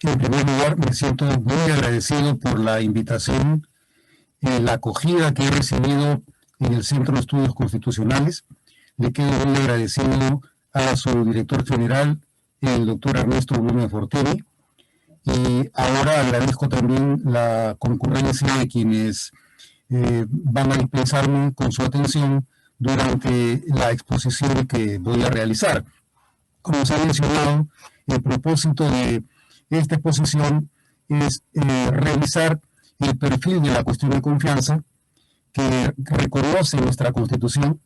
En primer lugar, me siento muy agradecido por la invitación, la acogida que he recibido en el Centro de Estudios Constitucionales. Le quedo muy agradecido a su director general, el doctor Ernesto Blume Fortini, y ahora agradezco también la concurrencia de quienes van a dispensarme con su atención durante la exposición que voy a realizar. Como se ha mencionado, el propósito de esta exposición es revisar el perfil de la cuestión de confianza que reconoce nuestra Constitución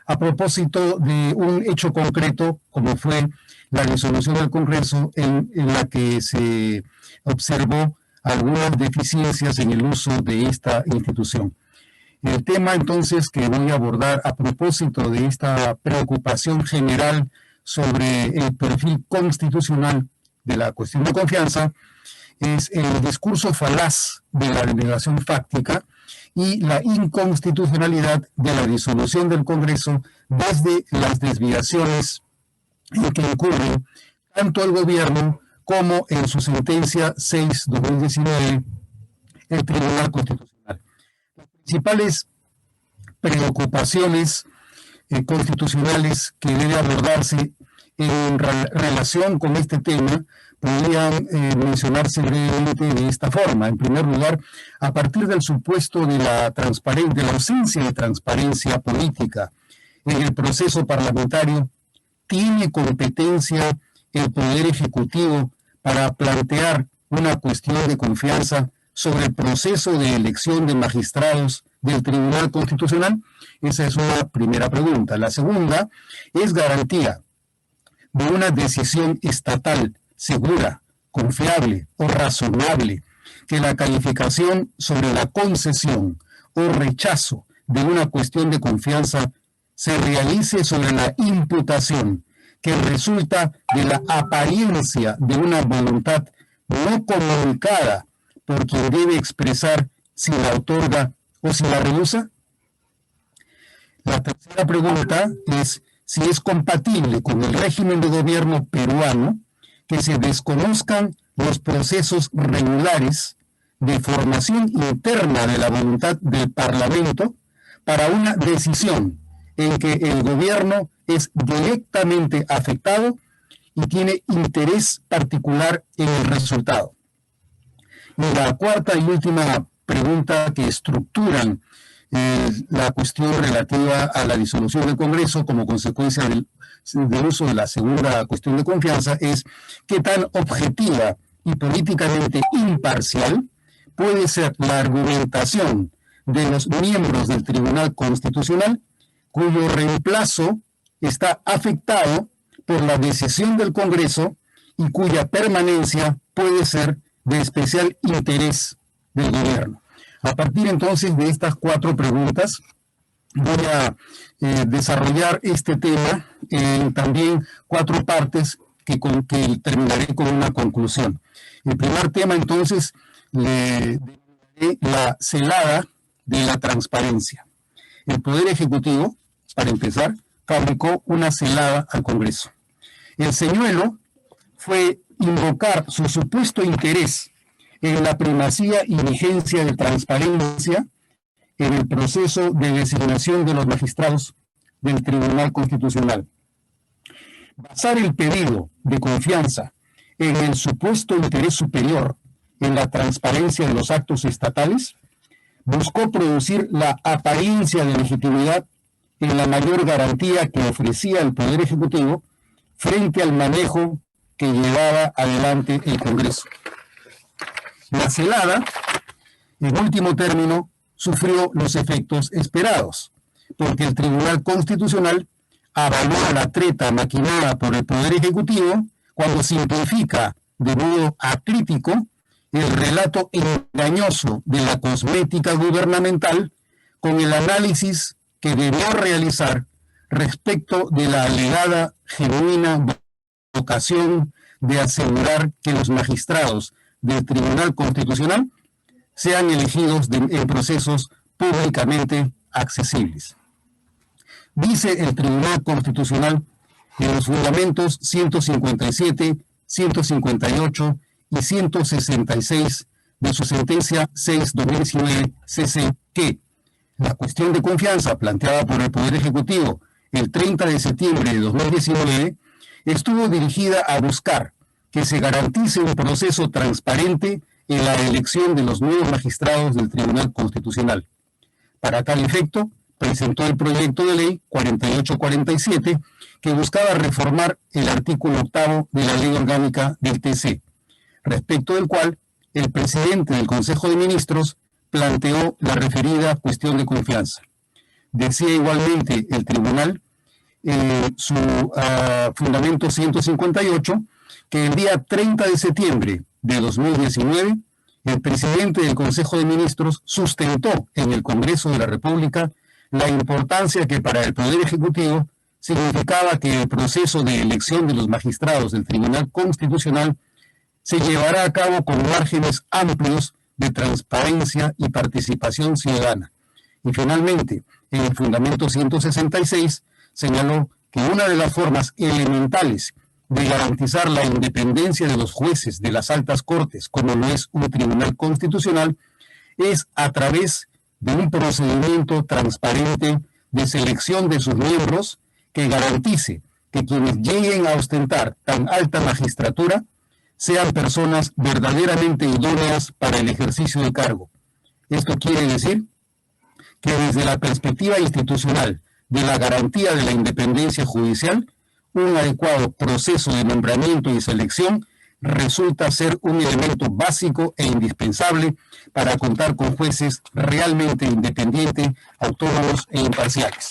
a propósito de un hecho concreto como fue la resolución del Congreso en la que se observó algunas deficiencias en el uso de esta institución. El tema entonces que voy a abordar a propósito de esta preocupación general sobre el perfil constitucional de la cuestión de confianza es el discurso falaz de la denegación fáctica y la inconstitucionalidad de la disolución del Congreso desde las desviaciones en que incurre tanto el gobierno como en su sentencia 6/2019 el Tribunal Constitucional. Las principales preocupaciones constitucionales que debe abordarse en relación con este tema podrían mencionarse brevemente de esta forma. En primer lugar, a partir del supuesto de la ausencia de transparencia política en el proceso parlamentario, ¿tiene competencia el Poder Ejecutivo para plantear una cuestión de confianza sobre el proceso de elección de magistrados del Tribunal Constitucional? Esa es una primera pregunta. La segunda es garantía de una decisión estatal segura, confiable o razonable, que la calificación sobre la concesión o rechazo de una cuestión de confianza se realice sobre la imputación que resulta de la apariencia de una voluntad no comunicada por quien debe expresar si la otorga o si la rehúsa. La tercera pregunta es si es compatible con el régimen de gobierno peruano que se desconozcan los procesos regulares de formación interna de la voluntad del Parlamento para una decisión en que el gobierno es directamente afectado y tiene interés particular en el resultado. Y la cuarta y última pregunta que estructuran la cuestión relativa a la disolución del Congreso como consecuencia del uso de la segunda cuestión de confianza es qué tan objetiva y políticamente imparcial puede ser la argumentación de los miembros del Tribunal Constitucional cuyo reemplazo está afectado por la decisión del Congreso y cuya permanencia puede ser de especial interés del gobierno. A partir entonces de estas cuatro preguntas, voy a desarrollar este tema en también cuatro partes que terminaré con una conclusión. El primer tema entonces le denominaré la celada de la transparencia. El Poder Ejecutivo, para empezar, fabricó una celada al Congreso. El señuelo fue invocar su supuesto interés en la primacía y vigencia de transparencia en el proceso de designación de los magistrados del Tribunal Constitucional. Basar el pedido de confianza en el supuesto interés superior en la transparencia de los actos estatales buscó producir la apariencia de legitimidad en la mayor garantía que ofrecía el Poder Ejecutivo frente al manejo que llevaba adelante el Congreso. La celada, en último término, sufrió los efectos esperados, porque el Tribunal Constitucional avaló la treta maquinada por el Poder Ejecutivo cuando simplifica de modo acrítico el relato engañoso de la cosmética gubernamental con el análisis que debió realizar respecto de la alegada genuina vocación de asegurar que los magistrados del Tribunal Constitucional sean elegidos en procesos públicamente accesibles. Dice el Tribunal Constitucional en los fundamentos 157, 158 y 166 de su sentencia 6/2019 CC que la cuestión de confianza planteada por el Poder Ejecutivo el 30 de septiembre de 2019 estuvo dirigida a buscar que se garantice un proceso transparente en la elección de los nuevos magistrados del Tribunal Constitucional. Para tal efecto, presentó el proyecto de ley 4847 que buscaba reformar el artículo 8 de la Ley Orgánica del TC, respecto del cual el presidente del Consejo de Ministros planteó la referida cuestión de confianza. Decía igualmente el tribunal, su fundamento 158, que el día 30 de septiembre de 2019, el presidente del Consejo de Ministros sustentó en el Congreso de la República la importancia que para el Poder Ejecutivo significaba que el proceso de elección de los magistrados del Tribunal Constitucional se llevará a cabo con márgenes amplios de transparencia y participación ciudadana. Y finalmente, en el fundamento 166, señaló que una de las formas elementales de garantizar la independencia de los jueces de las altas cortes, como lo es un tribunal constitucional, es a través de un procedimiento transparente de selección de sus miembros que garantice que quienes lleguen a ostentar tan alta magistratura sean personas verdaderamente idóneas para el ejercicio del cargo. Esto quiere decir que desde la perspectiva institucional de la garantía de la independencia judicial, un adecuado proceso de nombramiento y selección resulta ser un elemento básico e indispensable para contar con jueces realmente independientes, autónomos e imparciales.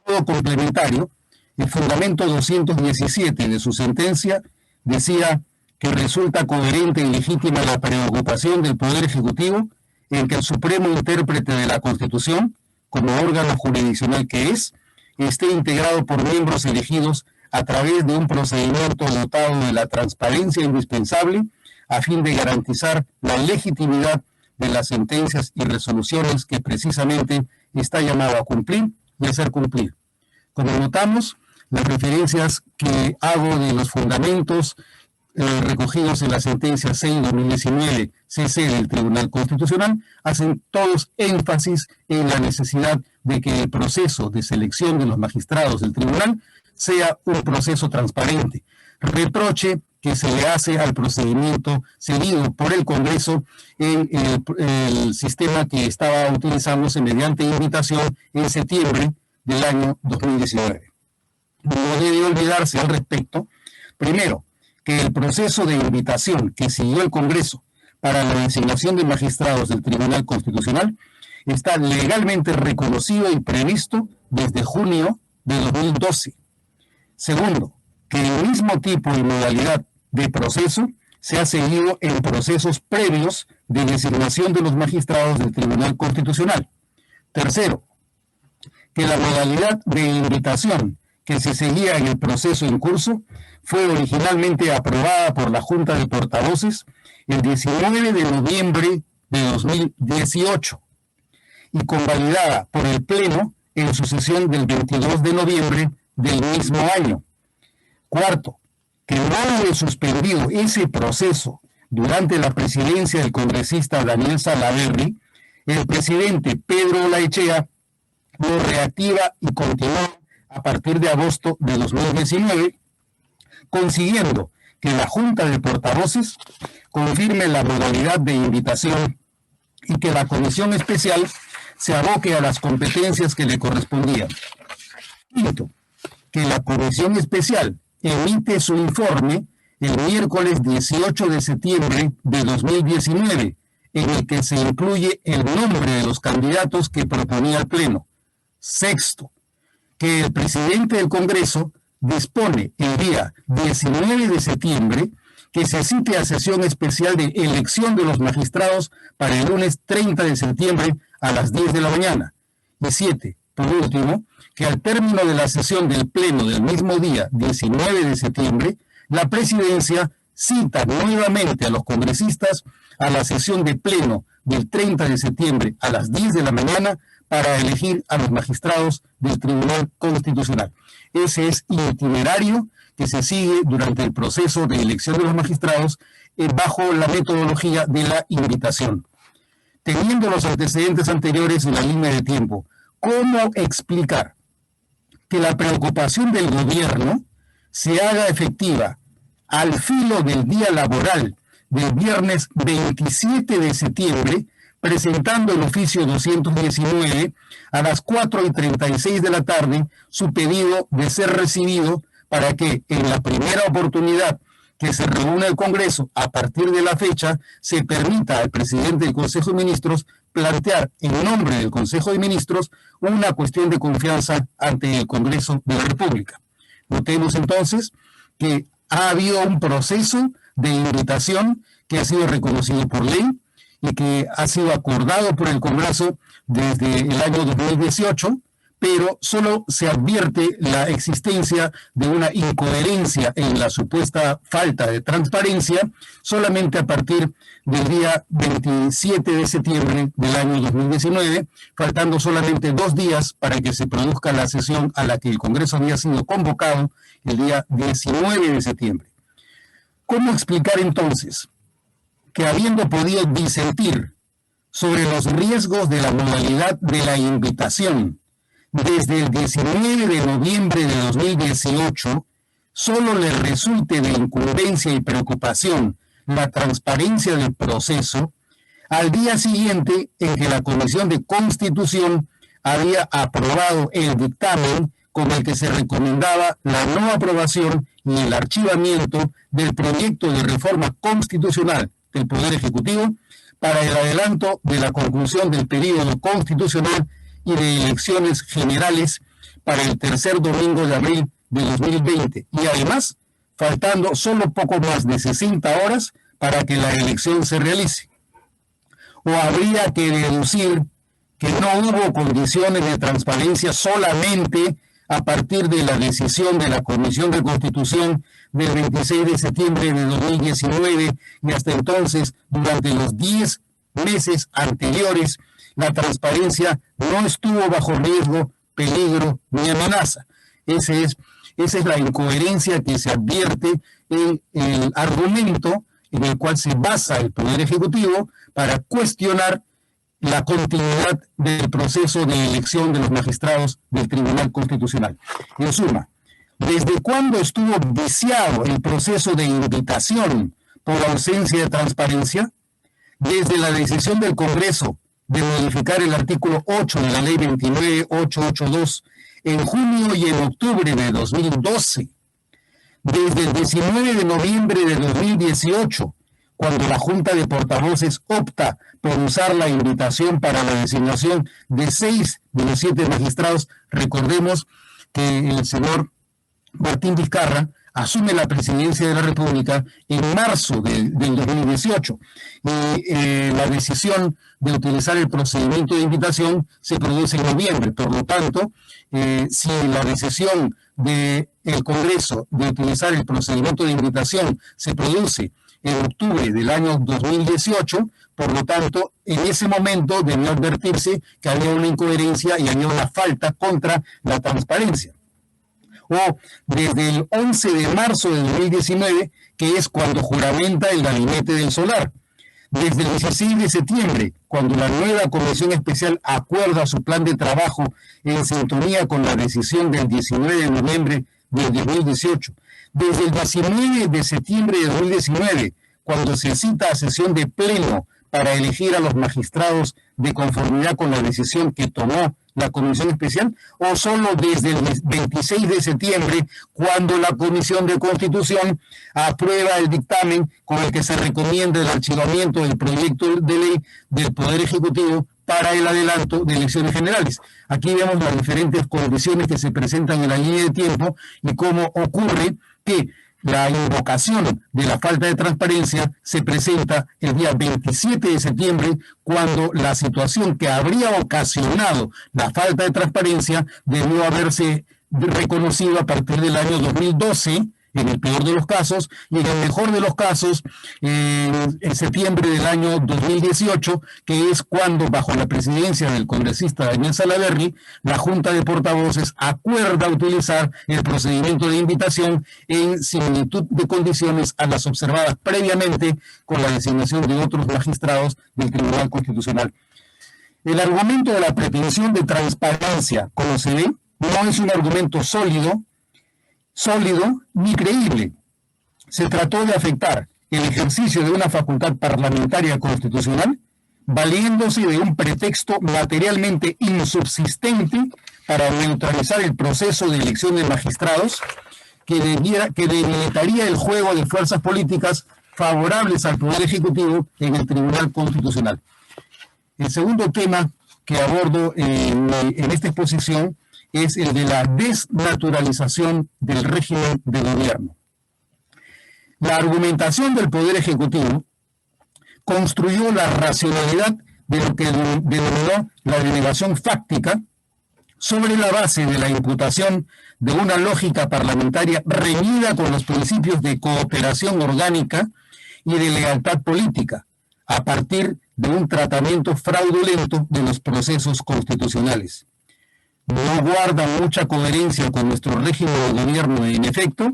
De modo complementario, el fundamento 217 de su sentencia decía que resulta coherente y legítima la preocupación del Poder Ejecutivo en que el supremo intérprete de la Constitución, como órgano jurisdiccional que es, esté integrado por miembros elegidos a través de un procedimiento dotado de la transparencia indispensable a fin de garantizar la legitimidad de las sentencias y resoluciones que precisamente está llamado a cumplir y hacer cumplir. Como notamos, las referencias que hago de los fundamentos recogidos en la sentencia 6/2019 CC del Tribunal Constitucional hacen todos énfasis en la necesidad de que el proceso de selección de los magistrados del tribunal sea un proceso transparente, reproche que se le hace al procedimiento seguido por el Congreso en el sistema que estaba utilizándose mediante invitación en septiembre del año 2019. No debe olvidarse al respecto, primero, que el proceso de invitación que siguió el Congreso para la designación de magistrados del Tribunal Constitucional está legalmente reconocido y previsto desde junio de 2012. Segundo, que el mismo tipo y modalidad de proceso se ha seguido en procesos previos de designación de los magistrados del Tribunal Constitucional. Tercero, que la modalidad de invitación que se seguía en el proceso en curso fue originalmente aprobada por la Junta de Portavoces el 19 de noviembre de 2018 y convalidada por el Pleno en su sesión del 22 de noviembre del mismo año. Cuarto, que no haya suspendido ese proceso durante la presidencia del congresista Daniel Salaverry, el presidente Pedro Olaechea lo reactiva y continúa a partir de agosto de 2019, consiguiendo que la Junta de Portavoces confirme la modalidad de invitación y que la Comisión Especial se aboque a las competencias que le correspondían. Quinto, que la Comisión Especial emite su informe el miércoles 18 de septiembre de 2019, en el que se incluye el nombre de los candidatos que proponía el Pleno. Sexto, que el presidente del Congreso dispone el día 19 de septiembre que se cite a sesión especial de elección de los magistrados para el lunes 30 de septiembre a las 10 de la mañana. Y 7, por último, que al término de la sesión del Pleno del mismo día, 19 de septiembre, la Presidencia cita nuevamente a los congresistas a la sesión de Pleno del 30 de septiembre a las 10 de la mañana para elegir a los magistrados del Tribunal Constitucional. Ese es el itinerario que se sigue durante el proceso de elección de los magistrados bajo la metodología de la invitación. Teniendo los antecedentes anteriores en la línea de tiempo, ¿cómo explicar que la preocupación del gobierno se haga efectiva al filo del día laboral del viernes 27 de septiembre, presentando el oficio 219 a las 4:36 de la tarde su pedido de ser recibido para que en la primera oportunidad que se reúna el Congreso a partir de la fecha se permita al presidente del Consejo de Ministros plantear en nombre del Consejo de Ministros una cuestión de confianza ante el Congreso de la República? Notemos entonces que ha habido un proceso de invitación que ha sido reconocido por ley y que ha sido acordado por el Congreso desde el año 2018, pero solo se advierte la existencia de una incoherencia en la supuesta falta de transparencia solamente a partir del día 27 de septiembre del año 2019, faltando solamente 2 días para que se produzca la sesión a la que el Congreso había sido convocado el día 19 de septiembre. ¿Cómo explicar entonces que habiendo podido disentir sobre los riesgos de la modalidad de la invitación desde el 19 de noviembre de 2018, solo le resulte de incumbencia y preocupación la transparencia del proceso, al día siguiente en que la Comisión de Constitución había aprobado el dictamen con el que se recomendaba la no aprobación y el archivamiento del proyecto de reforma constitucional del Poder Ejecutivo para el adelanto de la conclusión del período constitucional y de elecciones generales para el tercer domingo de abril de 2020. Y además, faltando solo poco más de 60 horas para que la elección se realice. ¿O habría que deducir que no hubo condiciones de transparencia solamente a partir de la decisión de la Comisión de Constitución del 26 de septiembre de 2019 y hasta entonces, durante los 10 meses anteriores, la transparencia no estuvo bajo riesgo, peligro ni amenaza? Esa es la incoherencia que se advierte en el argumento en el cual se basa el Poder Ejecutivo para cuestionar la continuidad del proceso de elección de los magistrados del Tribunal Constitucional. En suma, ¿desde cuándo estuvo viciado el proceso de invitación por ausencia de transparencia? Desde la decisión del Congreso de modificar el artículo 8 de la Ley 29882 en junio y en octubre de 2012. Desde el 19 de noviembre de 2018, cuando la Junta de Portavoces opta por usar la invitación para la designación de 6 de los 7 magistrados. Recordemos que el señor Martín Vizcarra asume la presidencia de la República en marzo del 2018 y la decisión de utilizar el procedimiento de invitación se produce en noviembre. Por lo tanto, si la decisión del Congreso de utilizar el procedimiento de invitación se produce en octubre del año 2018, por lo tanto, en ese momento debió advertirse que había una incoherencia y había una falta contra la transparencia. O desde el 11 de marzo de 2019, que es cuando juramenta el Gabinete del Solar. Desde el 16 de septiembre, cuando la nueva Comisión Especial acuerda su plan de trabajo en sintonía con la decisión del 19 de noviembre del 2018. Desde el 19 de septiembre de 2019, cuando se cita a sesión de pleno para elegir a los magistrados de conformidad con la decisión que tomó la Comisión Especial, o solo desde el 26 de septiembre, cuando la Comisión de Constitución aprueba el dictamen con el que se recomienda el archivamiento del proyecto de ley del Poder Ejecutivo para el adelanto de elecciones generales. Aquí vemos las diferentes condiciones que se presentan en la línea de tiempo y cómo ocurre que la invocación de la falta de transparencia se presenta el día 27 de septiembre, cuando la situación que habría ocasionado la falta de transparencia debió haberse reconocido a partir del año 2012, en el peor de los casos, y en el mejor de los casos, en septiembre del año 2018, que es cuando, bajo la presidencia del congresista Daniel Salaverry, la Junta de Portavoces acuerda utilizar el procedimiento de invitación en similitud de condiciones a las observadas previamente con la designación de otros magistrados del Tribunal Constitucional. El argumento de la pretensión de transparencia, como se ve, no es un argumento sólido ni creíble. Se trató de afectar el ejercicio de una facultad parlamentaria constitucional valiéndose de un pretexto materialmente insubsistente para neutralizar el proceso de elección de magistrados que debilitaría el juego de fuerzas políticas favorables al Poder Ejecutivo en el Tribunal Constitucional. El segundo tema que abordo en esta exposición es el de la desnaturalización del régimen de gobierno. La argumentación del Poder Ejecutivo construyó la racionalidad de lo que denominó la denegación fáctica sobre la base de la imputación de una lógica parlamentaria reñida con los principios de cooperación orgánica y de lealtad política, a partir de un tratamiento fraudulento de los procesos constitucionales. No guarda mucha coherencia con nuestro régimen de gobierno, en efecto,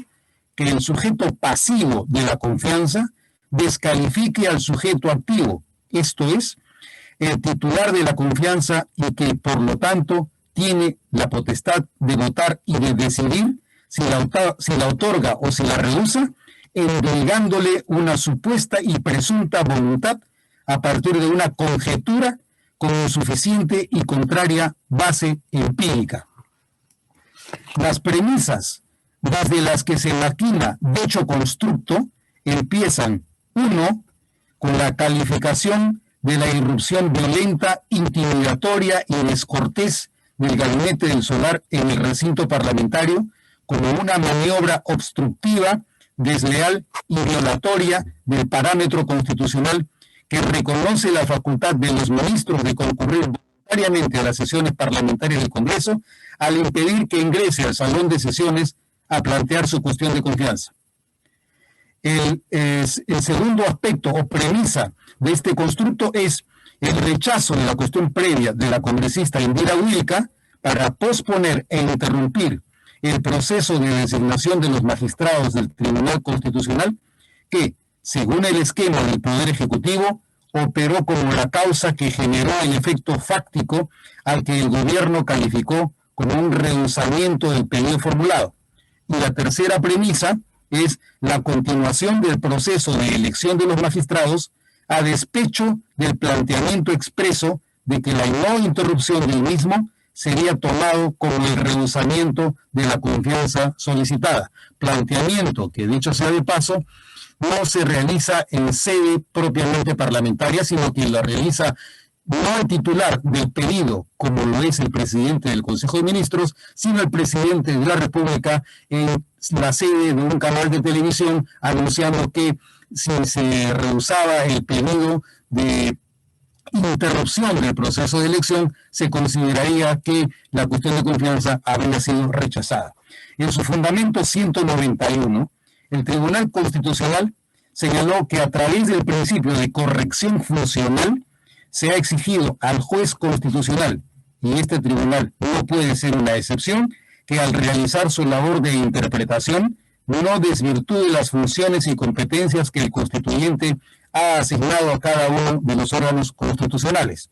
que el sujeto pasivo de la confianza descalifique al sujeto activo, esto es, el titular de la confianza, y que, por lo tanto, tiene la potestad de votar y de decidir si la otorga o si la rehúsa, endilgándole una supuesta y presunta voluntad a partir de una conjetura con insuficiente y contraria base empírica. Las premisas desde las que se maquina dicho constructo empiezan, 1, con la calificación de la irrupción violenta, intimidatoria y descortés del gabinete del Solar en el recinto parlamentario como una maniobra obstructiva, desleal y violatoria del parámetro constitucional que reconoce la facultad de los ministros de concurrir voluntariamente a las sesiones parlamentarias del Congreso al impedir que ingrese al salón de sesiones a plantear su cuestión de confianza. El segundo aspecto o premisa de este constructo es el rechazo de la cuestión previa de la congresista Indira Wilca para posponer e interrumpir el proceso de designación de los magistrados del Tribunal Constitucional que, según el esquema del Poder Ejecutivo, operó como la causa que generó el efecto fáctico al que el gobierno calificó como un rehusamiento del pedido formulado. Y la tercera premisa es la continuación del proceso de elección de los magistrados a despecho del planteamiento expreso de que la no interrupción del mismo sería tomado como el rehusamiento de la confianza solicitada. Planteamiento que, dicho sea de paso, no se realiza en sede propiamente parlamentaria, sino que lo realiza no el titular del pedido, como lo es el presidente del Consejo de Ministros, sino el presidente de la República en la sede de un canal de televisión, anunciando que si se rehusaba el pedido de interrupción del proceso de elección, se consideraría que la cuestión de confianza había sido rechazada. En su fundamento 191, el Tribunal Constitucional señaló que a través del principio de corrección funcional se ha exigido al juez constitucional, y este tribunal no puede ser una excepción, que al realizar su labor de interpretación no desvirtúe las funciones y competencias que el constituyente ha asignado a cada uno de los órganos constitucionales.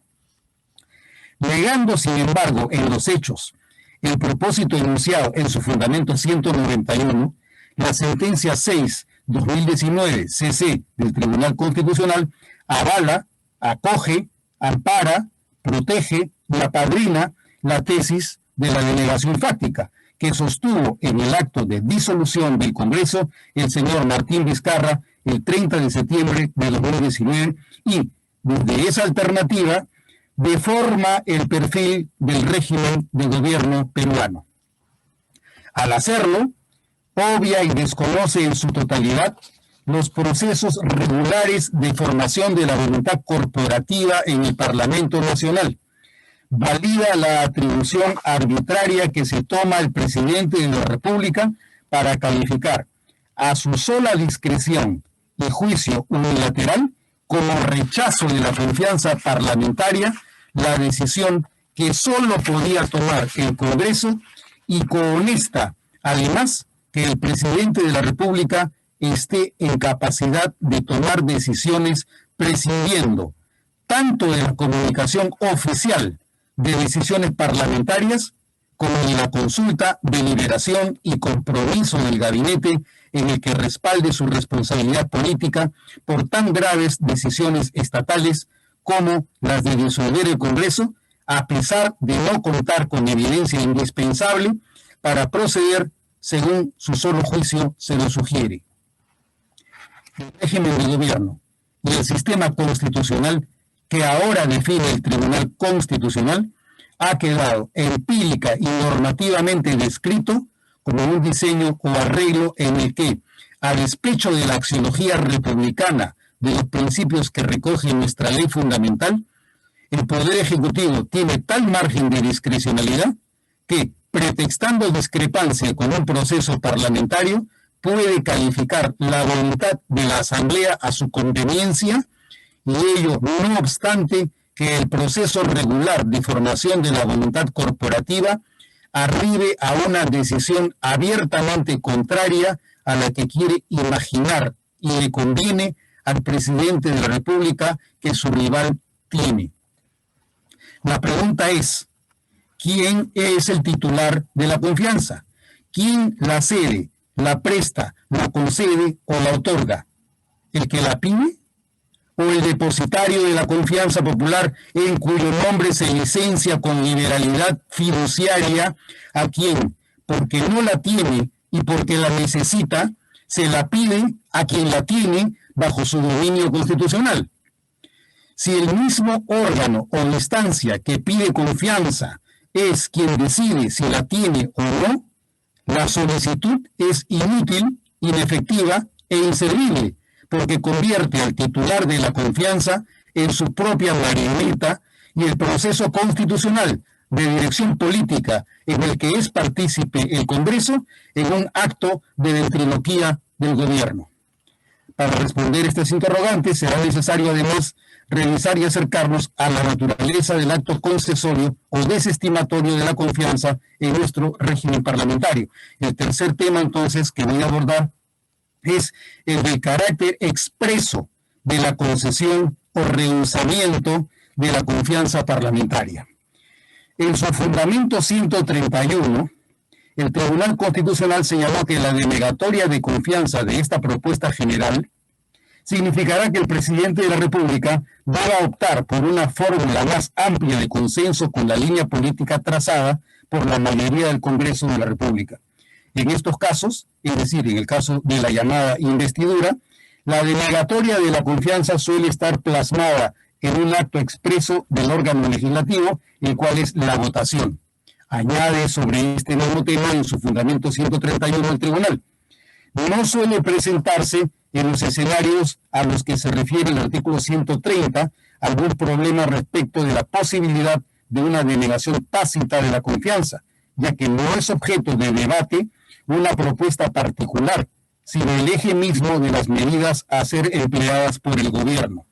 Negando, sin embargo, en los hechos el propósito enunciado en su fundamento 191, la sentencia 6/2019 CC del Tribunal Constitucional avala, acoge, ampara, protege y apadrina la tesis de la denegación fáctica que sostuvo en el acto de disolución del Congreso el señor Martín Vizcarra el 30 de septiembre de 2019 y, desde esa alternativa, deforma el perfil del régimen de gobierno peruano. Al hacerlo, obvia y desconoce en su totalidad los procesos regulares de formación de la voluntad corporativa en el Parlamento Nacional. Valida la atribución arbitraria que se toma el presidente de la República para calificar a su sola discreción y juicio unilateral, como rechazo de la confianza parlamentaria, la decisión que solo podía tomar el Congreso, y con esta, además, que el presidente de la República esté en capacidad de tomar decisiones prescindiendo tanto de la comunicación oficial de decisiones parlamentarias como de la consulta, deliberación y compromiso del gabinete en el que respalde su responsabilidad política por tan graves decisiones estatales como las de disolver el Congreso, a pesar de no contar con evidencia indispensable para proceder según su solo juicio se lo sugiere. El régimen de gobierno y el sistema constitucional que ahora define el Tribunal Constitucional ha quedado empírica y normativamente descrito como un diseño o arreglo en el que, a despecho de la axiología republicana de los principios que recoge nuestra ley fundamental, el Poder Ejecutivo tiene tal margen de discrecionalidad que, pretextando discrepancia con un proceso parlamentario, puede calificar la voluntad de la Asamblea a su conveniencia, y ello no obstante que el proceso regular de formación de la voluntad corporativa arribe a una decisión abiertamente contraria a la que quiere imaginar y le conviene al presidente de la República que su rival tiene. La pregunta es, ¿quién es el titular de la confianza? ¿Quién la cede, la presta, la concede o la otorga? ¿El que la pide? ¿O el depositario de la confianza popular en cuyo nombre se licencia con liberalidad fiduciaria a quien, porque no la tiene y porque la necesita, se la pide a quien la tiene bajo su dominio constitucional? Si el mismo órgano o instancia que pide confianza es quien decide si la tiene o no, la solicitud es inútil, inefectiva e inservible, porque convierte al titular de la confianza en su propia marioneta, y el proceso constitucional de dirección política en el que es partícipe el Congreso en un acto de ventriloquía del gobierno. Para responder estas interrogantes será necesario además revisar y acercarnos a la naturaleza del acto concesorio o desestimatorio de la confianza en nuestro régimen parlamentario. El tercer tema, entonces, que voy a abordar es el del carácter expreso de la concesión o rehusamiento de la confianza parlamentaria. En su fundamento 131, el Tribunal Constitucional señaló que la denegatoria de confianza de esta propuesta general significará que el presidente de la República deba optar por una fórmula más amplia de consenso con la línea política trazada por la mayoría del Congreso de la República. En estos casos, es decir, en el caso de la llamada investidura, la denegatoria de la confianza suele estar plasmada en un acto expreso del órgano legislativo, el cual es la votación. Añade sobre este nuevo tema en su fundamento 131 del Tribunal. No suele presentarse en los escenarios a los que se refiere el artículo 130 algún problema respecto de la posibilidad de una denegación tácita de la confianza, ya que no es objeto de debate una propuesta particular, sino el eje mismo de las medidas a ser empleadas por el gobierno.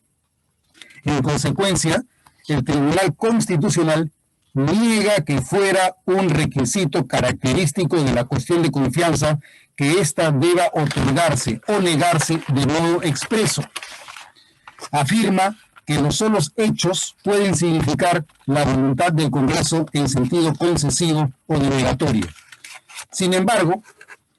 En consecuencia, el Tribunal Constitucional niega que fuera un requisito característico de la cuestión de confianza que ésta deba otorgarse o negarse de modo expreso. Afirma que los solos hechos pueden significar la voluntad del Congreso en sentido concesivo o denegatorio. Sin embargo,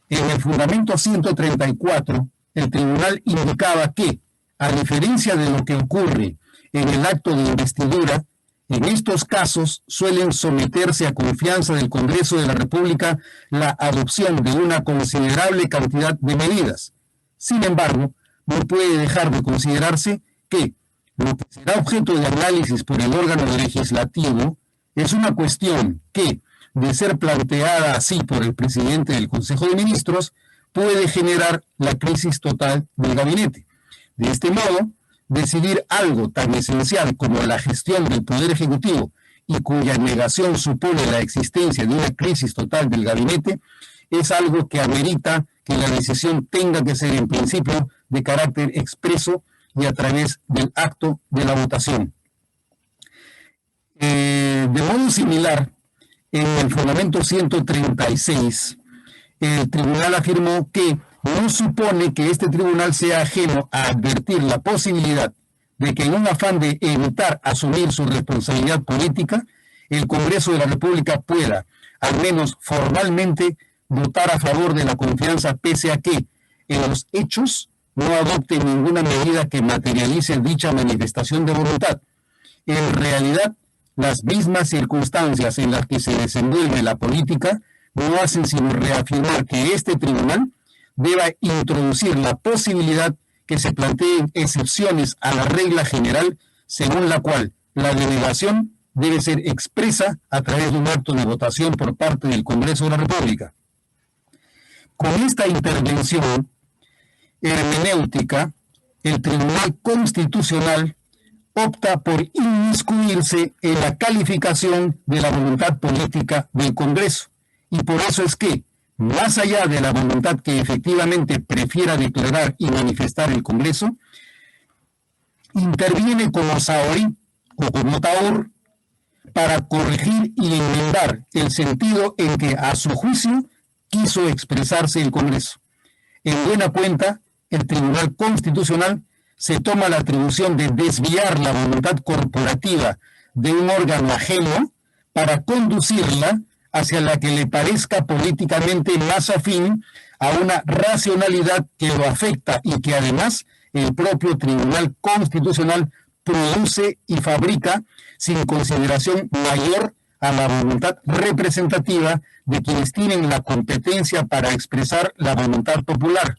en el fundamento 134, el tribunal indicaba que, a diferencia de lo que ocurre en el acto de investidura, en estos casos suelen someterse a confianza del Congreso de la República la adopción de una considerable cantidad de medidas. Sin embargo, no puede dejar de considerarse que lo que será objeto de análisis por el órgano legislativo es una cuestión que, de ser planteada así por el presidente del Consejo de Ministros, puede generar la crisis total del gabinete. De este modo, decidir algo tan esencial como la gestión del Poder Ejecutivo y cuya negación supone la existencia de una crisis total del gabinete es algo que amerita que la decisión tenga que ser en principio de carácter expreso y a través del acto de la votación. De modo similar, en el fundamento 136, el tribunal afirmó que no supone que este tribunal sea ajeno a advertir la posibilidad de que en un afán de evitar asumir su responsabilidad política, el Congreso de la República pueda, al menos formalmente, votar a favor de la confianza pese a que, en los hechos, no adopte ninguna medida que materialice dicha manifestación de voluntad. En realidad, las mismas circunstancias en las que se desenvuelve la política no hacen sino reafirmar que este tribunal deba introducir la posibilidad que se planteen excepciones a la regla general según la cual la delegación debe ser expresa a través de un acto de votación por parte del Congreso de la República. Con esta intervención hermenéutica, el Tribunal Constitucional opta por inmiscuirse en la calificación de la voluntad política del Congreso. Y por eso es que, más allá de la voluntad que efectivamente prefiera declarar y manifestar el Congreso, interviene como saorí o como taur para corregir y enmendar el sentido en que a su juicio quiso expresarse el Congreso. En buena cuenta, el Tribunal Constitucional se toma la atribución de desviar la voluntad corporativa de un órgano ajeno para conducirla hacia la que le parezca políticamente más afín a una racionalidad que lo afecta y que además el propio Tribunal Constitucional produce y fabrica sin consideración mayor a la voluntad representativa de quienes tienen la competencia para expresar la voluntad popular.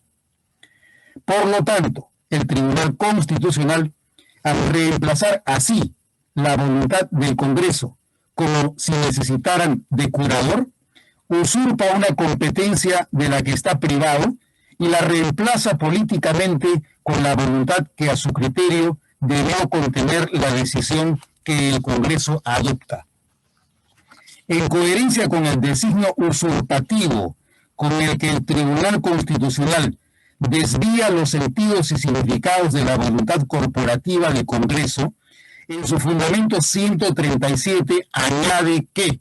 Por lo tanto, el Tribunal Constitucional, al reemplazar así la voluntad del Congreso como si necesitaran de curador, usurpa una competencia de la que está privado y la reemplaza políticamente con la voluntad que a su criterio debió contener la decisión que el Congreso adopta. En coherencia con el designio usurpativo con el que el Tribunal Constitucional desvía los sentidos y significados de la voluntad corporativa del Congreso, en su fundamento 137 añade que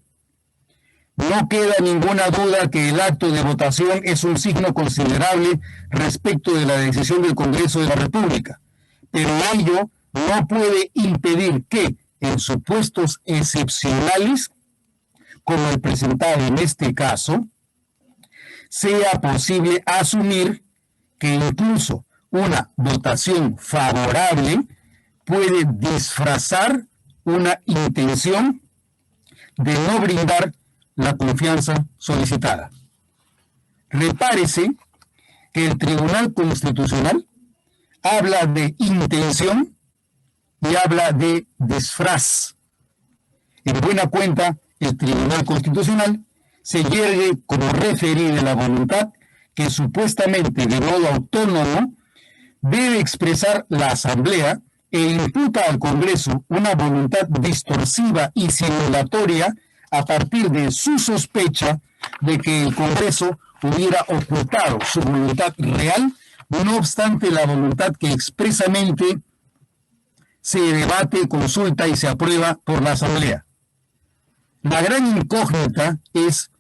no queda ninguna duda que el acto de votación es un signo considerable respecto de la decisión del Congreso de la República, pero ello no puede impedir que, en supuestos excepcionales, como el presentado en este caso, sea posible asumir que incluso una votación favorable puede disfrazar una intención de no brindar la confianza solicitada. Repárese que el Tribunal Constitucional habla de intención y habla de disfraz. En buena cuenta, el Tribunal Constitucional se yergue como referir de la voluntad que supuestamente de modo autónomo debe expresar la Asamblea e imputa al Congreso una voluntad distorsiva y simulatoria a partir de su sospecha de que el Congreso hubiera ocultado su voluntad real, no obstante la voluntad que expresamente se debate, consulta y se aprueba por la Asamblea. La gran incógnita es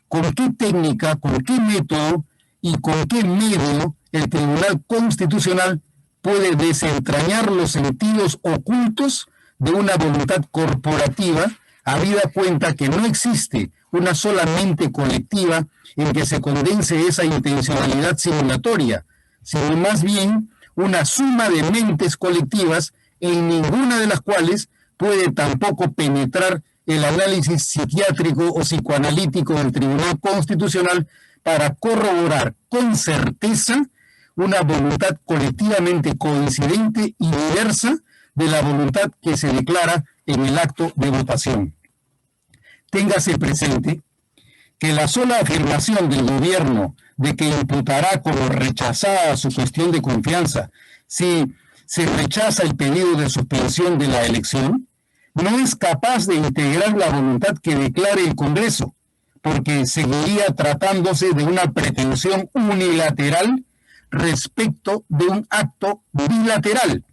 con qué técnica, con qué método y con qué medio el Tribunal Constitucional puede desentrañar los sentidos ocultos de una voluntad corporativa, habida cuenta que no existe una sola mente colectiva en que se condense esa intencionalidad simulatoria, sino más bien una suma de mentes colectivas en ninguna de las cuales puede tampoco penetrar el análisis psiquiátrico o psicoanalítico del Tribunal Constitucional para corroborar con certeza una voluntad colectivamente coincidente y diversa de la voluntad que se declara en el acto de votación. Téngase presente que la sola afirmación del gobierno de que imputará como rechazada su cuestión de confianza si se rechaza el pedido de suspensión de la elección, no es capaz de integrar la voluntad que declare el Congreso, porque seguiría tratándose de una pretensión unilateral respecto de un acto bilateral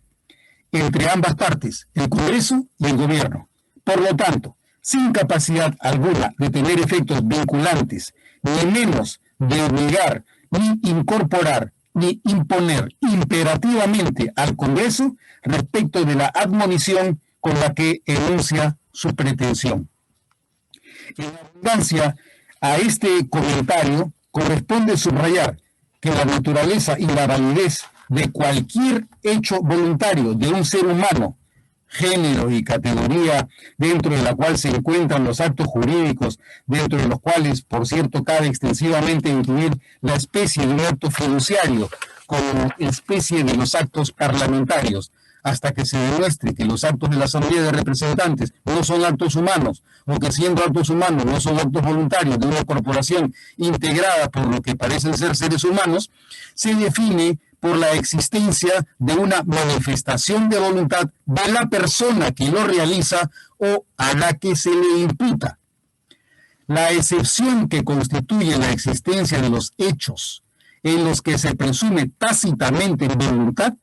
entre ambas partes, el Congreso y el Gobierno. Por lo tanto, sin capacidad alguna de tener efectos vinculantes, ni menos de obligar, ni incorporar, ni imponer imperativamente al Congreso respecto de la admonición con la que enuncia su pretensión. En abundancia a este comentario corresponde subrayar que la naturaleza y la validez de cualquier hecho voluntario de un ser humano, género y categoría dentro de la cual se encuentran los actos jurídicos, dentro de los cuales, por cierto, cabe extensivamente incluir la especie de un acto fiduciario como especie de los actos parlamentarios, hasta que se demuestre que los actos de la Asamblea de Representantes no son actos humanos, o que siendo actos humanos no son actos voluntarios de una corporación integrada por lo que parecen ser seres humanos, se define por la existencia de una manifestación de voluntad de la persona que lo realiza o a la que se le imputa. La excepción que constituye la existencia de los hechos en los que se presume tácitamente voluntad,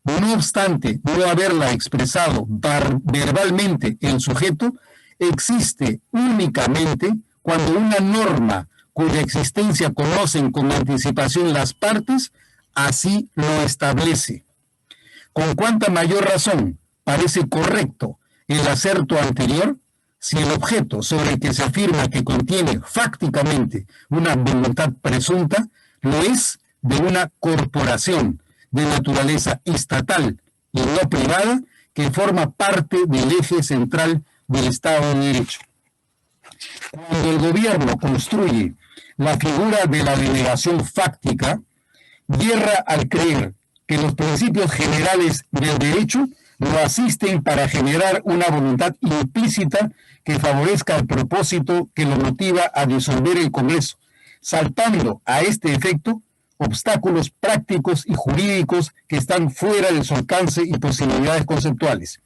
no obstante no haberla expresado verbalmente el sujeto, existe únicamente cuando una norma cuya existencia conocen con anticipación las partes, así lo establece. Con cuánta mayor razón parece correcto el aserto anterior, si el objeto sobre el que se afirma que contiene fácticamente una voluntad presunta, lo es de una corporación de naturaleza estatal y no privada que forma parte del eje central del Estado de Derecho. Cuando el gobierno construye la figura de la delegación fáctica, yerra al creer que los principios generales del derecho lo asisten para generar una voluntad implícita que favorezca el propósito que lo motiva a disolver el Congreso, saltando a este efecto obstáculos prácticos y jurídicos que están fuera de su alcance y posibilidades conceptuales.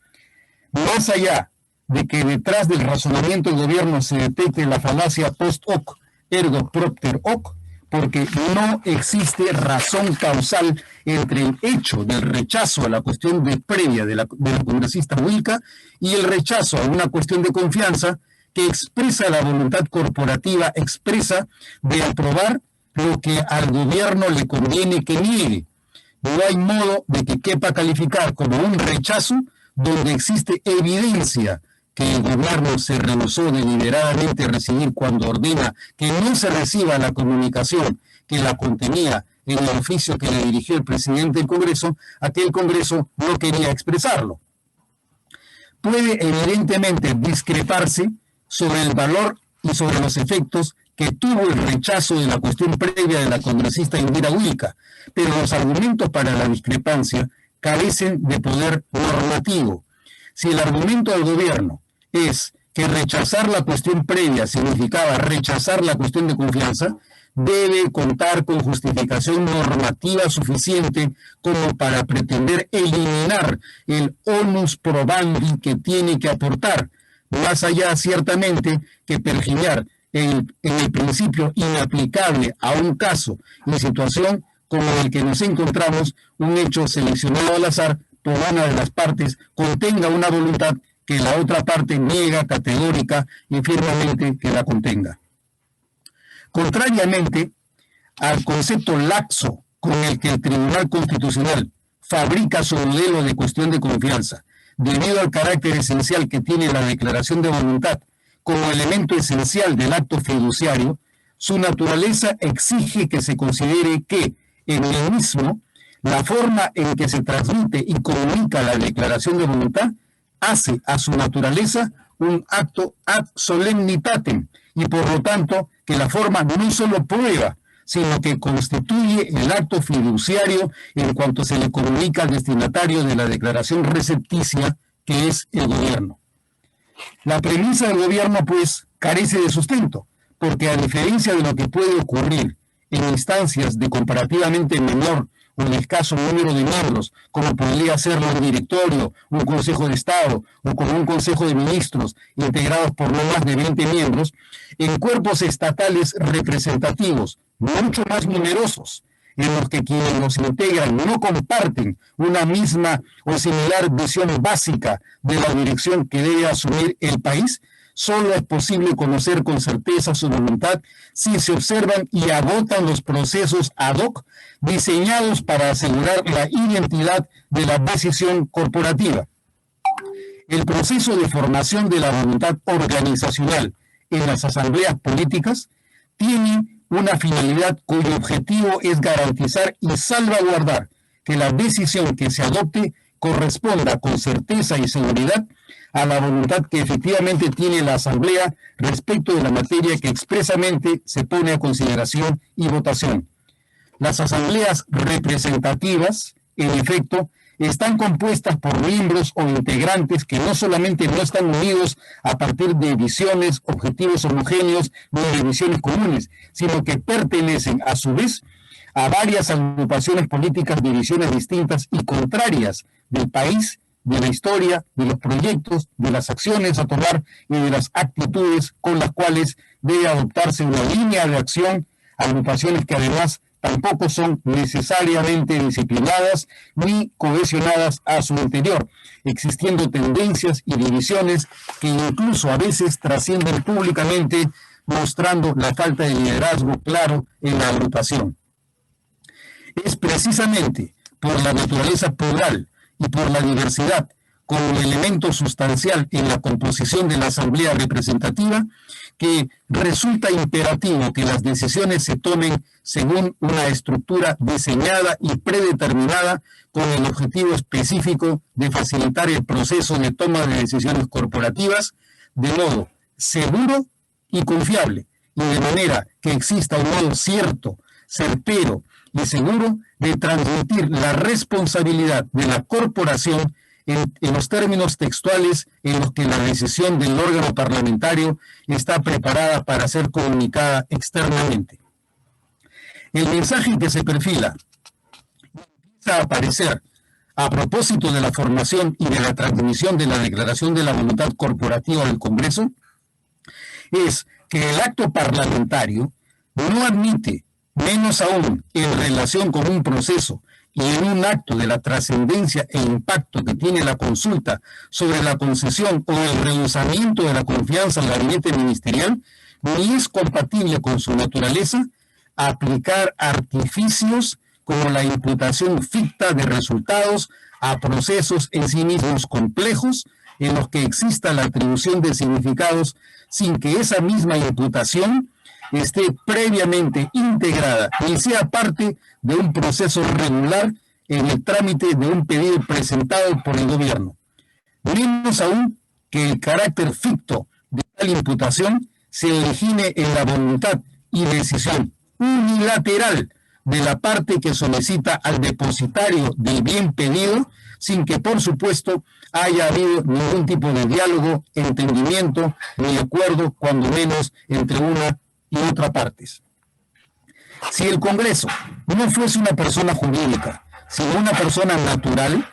Más allá de que detrás del razonamiento del gobierno se detecte la falacia post hoc, ergo propter hoc, porque no existe razón causal entre el hecho del rechazo a la cuestión previa de la congresista Wilca y el rechazo a una cuestión de confianza que expresa la voluntad corporativa expresa de aprobar lo que al gobierno le conviene que niegue. No hay modo de que quepa calificar como un rechazo donde existe evidencia que el gobierno se rehusó deliberadamente a recibir cuando ordena que no se reciba la comunicación que la contenía en el oficio que le dirigió el presidente del Congreso, a que el Congreso no quería expresarlo. Puede evidentemente discreparse sobre el valor y sobre los efectos que tuvo el rechazo de la cuestión previa de la congresista Indira Wilca, pero los argumentos para la discrepancia carecen de poder normativo. Si el argumento del gobierno es que rechazar la cuestión previa significaba rechazar la cuestión de confianza, debe contar con justificación normativa suficiente como para pretender eliminar el onus probandi que tiene que aportar, más allá ciertamente que pergeñar en el principio inaplicable a un caso y situación como el que nos encontramos, un hecho seleccionado al azar por una de las partes contenga una voluntad que la otra parte niega categórica y firmemente que la contenga. Contrariamente al concepto laxo con el que el Tribunal Constitucional fabrica su modelo de cuestión de confianza, debido al carácter esencial que tiene la declaración de voluntad como elemento esencial del acto fiduciario, su naturaleza exige que se considere que, en el mismo, la forma en que se transmite y comunica la declaración de voluntad hace a su naturaleza un acto ad solemnitatem y por lo tanto que la forma no solo prueba, sino que constituye el acto fiduciario en cuanto se le comunica al destinatario de la declaración recepticia, que es el gobierno. La premisa del gobierno, pues, carece de sustento, porque a diferencia de lo que puede ocurrir en instancias de comparativamente menor o el escaso número de miembros, como podría serlo un directorio, un consejo de Estado o como un consejo de ministros integrados por no más de 20 miembros, en cuerpos estatales representativos, mucho más numerosos, en los que quienes los integran no comparten una misma o similar visión básica de la dirección que debe asumir el país, solo es posible conocer con certeza su voluntad si se observan y agotan los procesos ad hoc diseñados para asegurar la identidad de la decisión corporativa. El proceso de formación de la voluntad organizacional en las asambleas políticas tiene una finalidad cuyo objetivo es garantizar y salvaguardar que la decisión que se adopte corresponda con certeza y seguridad a la voluntad que efectivamente tiene la Asamblea respecto de la materia que expresamente se pone a consideración y votación. Las asambleas representativas, en efecto, están compuestas por miembros o integrantes que no solamente no están unidos a partir de visiones, objetivos homogéneos ni de visiones comunes, sino que pertenecen a su vez a varias agrupaciones políticas de visiones distintas y contrarias del país, de la historia, de los proyectos, de las acciones a tomar y de las actitudes con las cuales debe adoptarse una línea de acción, agrupaciones que además tampoco son necesariamente disciplinadas ni cohesionadas a su interior, existiendo tendencias y divisiones que incluso a veces trascienden públicamente, mostrando la falta de liderazgo claro en la agrupación. Es precisamente por la naturaleza plural y por la diversidad como elemento sustancial en la composición de la Asamblea Representativa que resulta imperativo que las decisiones se tomen según una estructura diseñada y predeterminada con el objetivo específico de facilitar el proceso de toma de decisiones corporativas de modo seguro y confiable, y de manera que exista un modo cierto, certero y seguro de transmitir la responsabilidad de la corporación en los términos textuales en los que la decisión del órgano parlamentario está preparada para ser comunicada externamente. El mensaje que se perfila empieza a aparecer a propósito de la formación y de la transmisión de la declaración de la voluntad corporativa del Congreso es que el acto parlamentario no admite, menos aún en relación con un proceso y en un acto de la trascendencia e impacto que tiene la consulta sobre la concesión o el rehusamiento de la confianza al gabinete ministerial, ni es compatible con su naturaleza aplicar artificios como la imputación ficta de resultados a procesos en sí mismos complejos en los que exista la atribución de significados sin que esa misma imputación esté previamente integrada y sea parte de un proceso regular en el trámite de un pedido presentado por el gobierno. Menos aún que el carácter ficto de tal imputación se origine en la voluntad y decisión unilateral de la parte que solicita al depositario del bien pedido, sin que por supuesto haya habido ningún tipo de diálogo, entendimiento ni acuerdo, cuando menos entre una y otra partes. Si el Congreso no fuese una persona jurídica, sino una persona natural,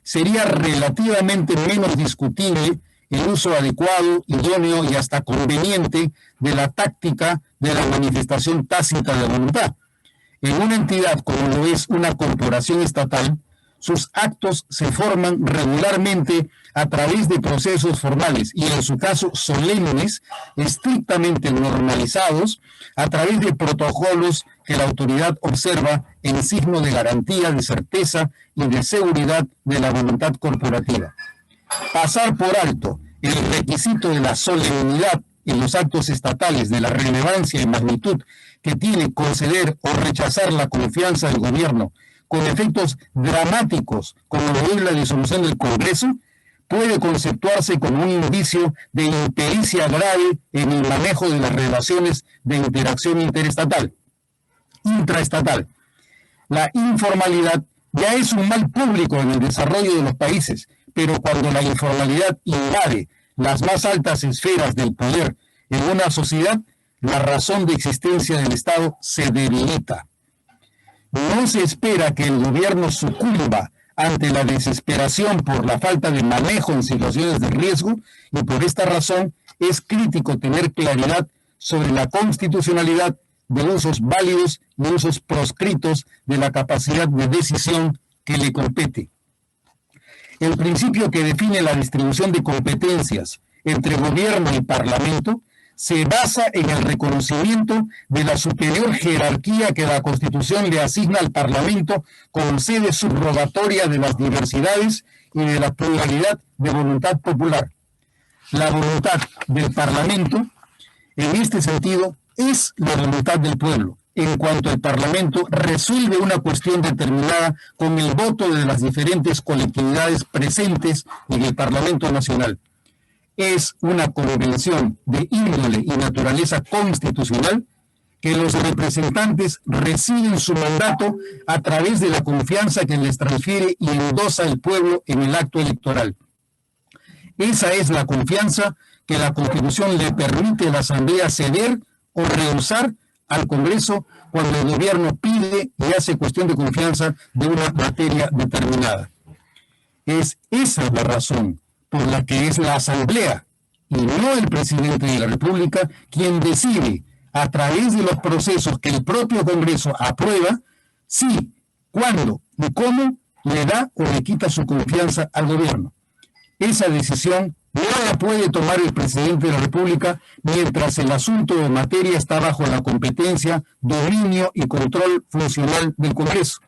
sería relativamente menos discutible el uso adecuado, idóneo y hasta conveniente de la táctica de la manifestación tácita de voluntad. En una entidad como lo es una corporación estatal, sus actos se forman regularmente a través de procesos formales y en su caso solemnes, estrictamente normalizados, a través de protocolos que la autoridad observa en signo de garantía, de certeza y de seguridad de la voluntad corporativa. Pasar por alto el requisito de la solemnidad en los actos estatales, de la relevancia y magnitud que tiene conceder o rechazar la confianza del gobierno, con efectos dramáticos como lo es la disolución del Congreso, puede conceptuarse como un indicio de impericia grave en el manejo de las relaciones de interacción intraestatal. La informalidad ya es un mal público en el desarrollo de los países, pero cuando la informalidad invade las más altas esferas del poder en una sociedad, la razón de existencia del Estado se debilita. No se espera que el gobierno sucumba ante la desesperación por la falta de manejo en situaciones de riesgo y por esta razón es crítico tener claridad sobre la constitucionalidad de usos válidos y usos proscritos de la capacidad de decisión que le compete. El principio que define la distribución de competencias entre gobierno y parlamento se basa en el reconocimiento de la superior jerarquía que la Constitución le asigna al Parlamento como sede subrogatoria de las diversidades y de la pluralidad de voluntad popular. La voluntad del Parlamento, en este sentido, es la voluntad del pueblo, en cuanto el Parlamento resuelve una cuestión determinada con el voto de las diferentes colectividades presentes en el Parlamento Nacional. Es una convención de índole y naturaleza constitucional que los representantes reciben su mandato a través de la confianza que les transfiere y endosa el pueblo en el acto electoral. Esa es la confianza que la Constitución le permite a la Asamblea ceder o rehusar al Congreso cuando el gobierno pide y hace cuestión de confianza de una materia determinada. Es esa la razón por la que es la Asamblea y no el presidente de la República quien decide a través de los procesos que el propio Congreso aprueba si, cuándo y cómo le da o le quita su confianza al gobierno. Esa decisión no la puede tomar el presidente de la República mientras el asunto o materia está bajo la competencia, dominio y control funcional del Congreso.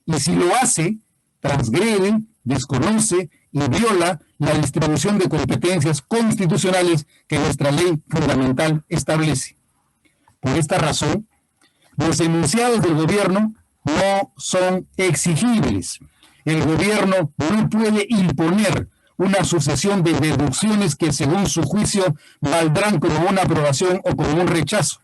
Y si lo hace, transgrede, desconoce y viola la distribución de competencias constitucionales que nuestra ley fundamental establece. Por esta razón, los enunciados del gobierno no son exigibles. El gobierno no puede imponer una sucesión de deducciones que según su juicio valdrán como una aprobación o como un rechazo.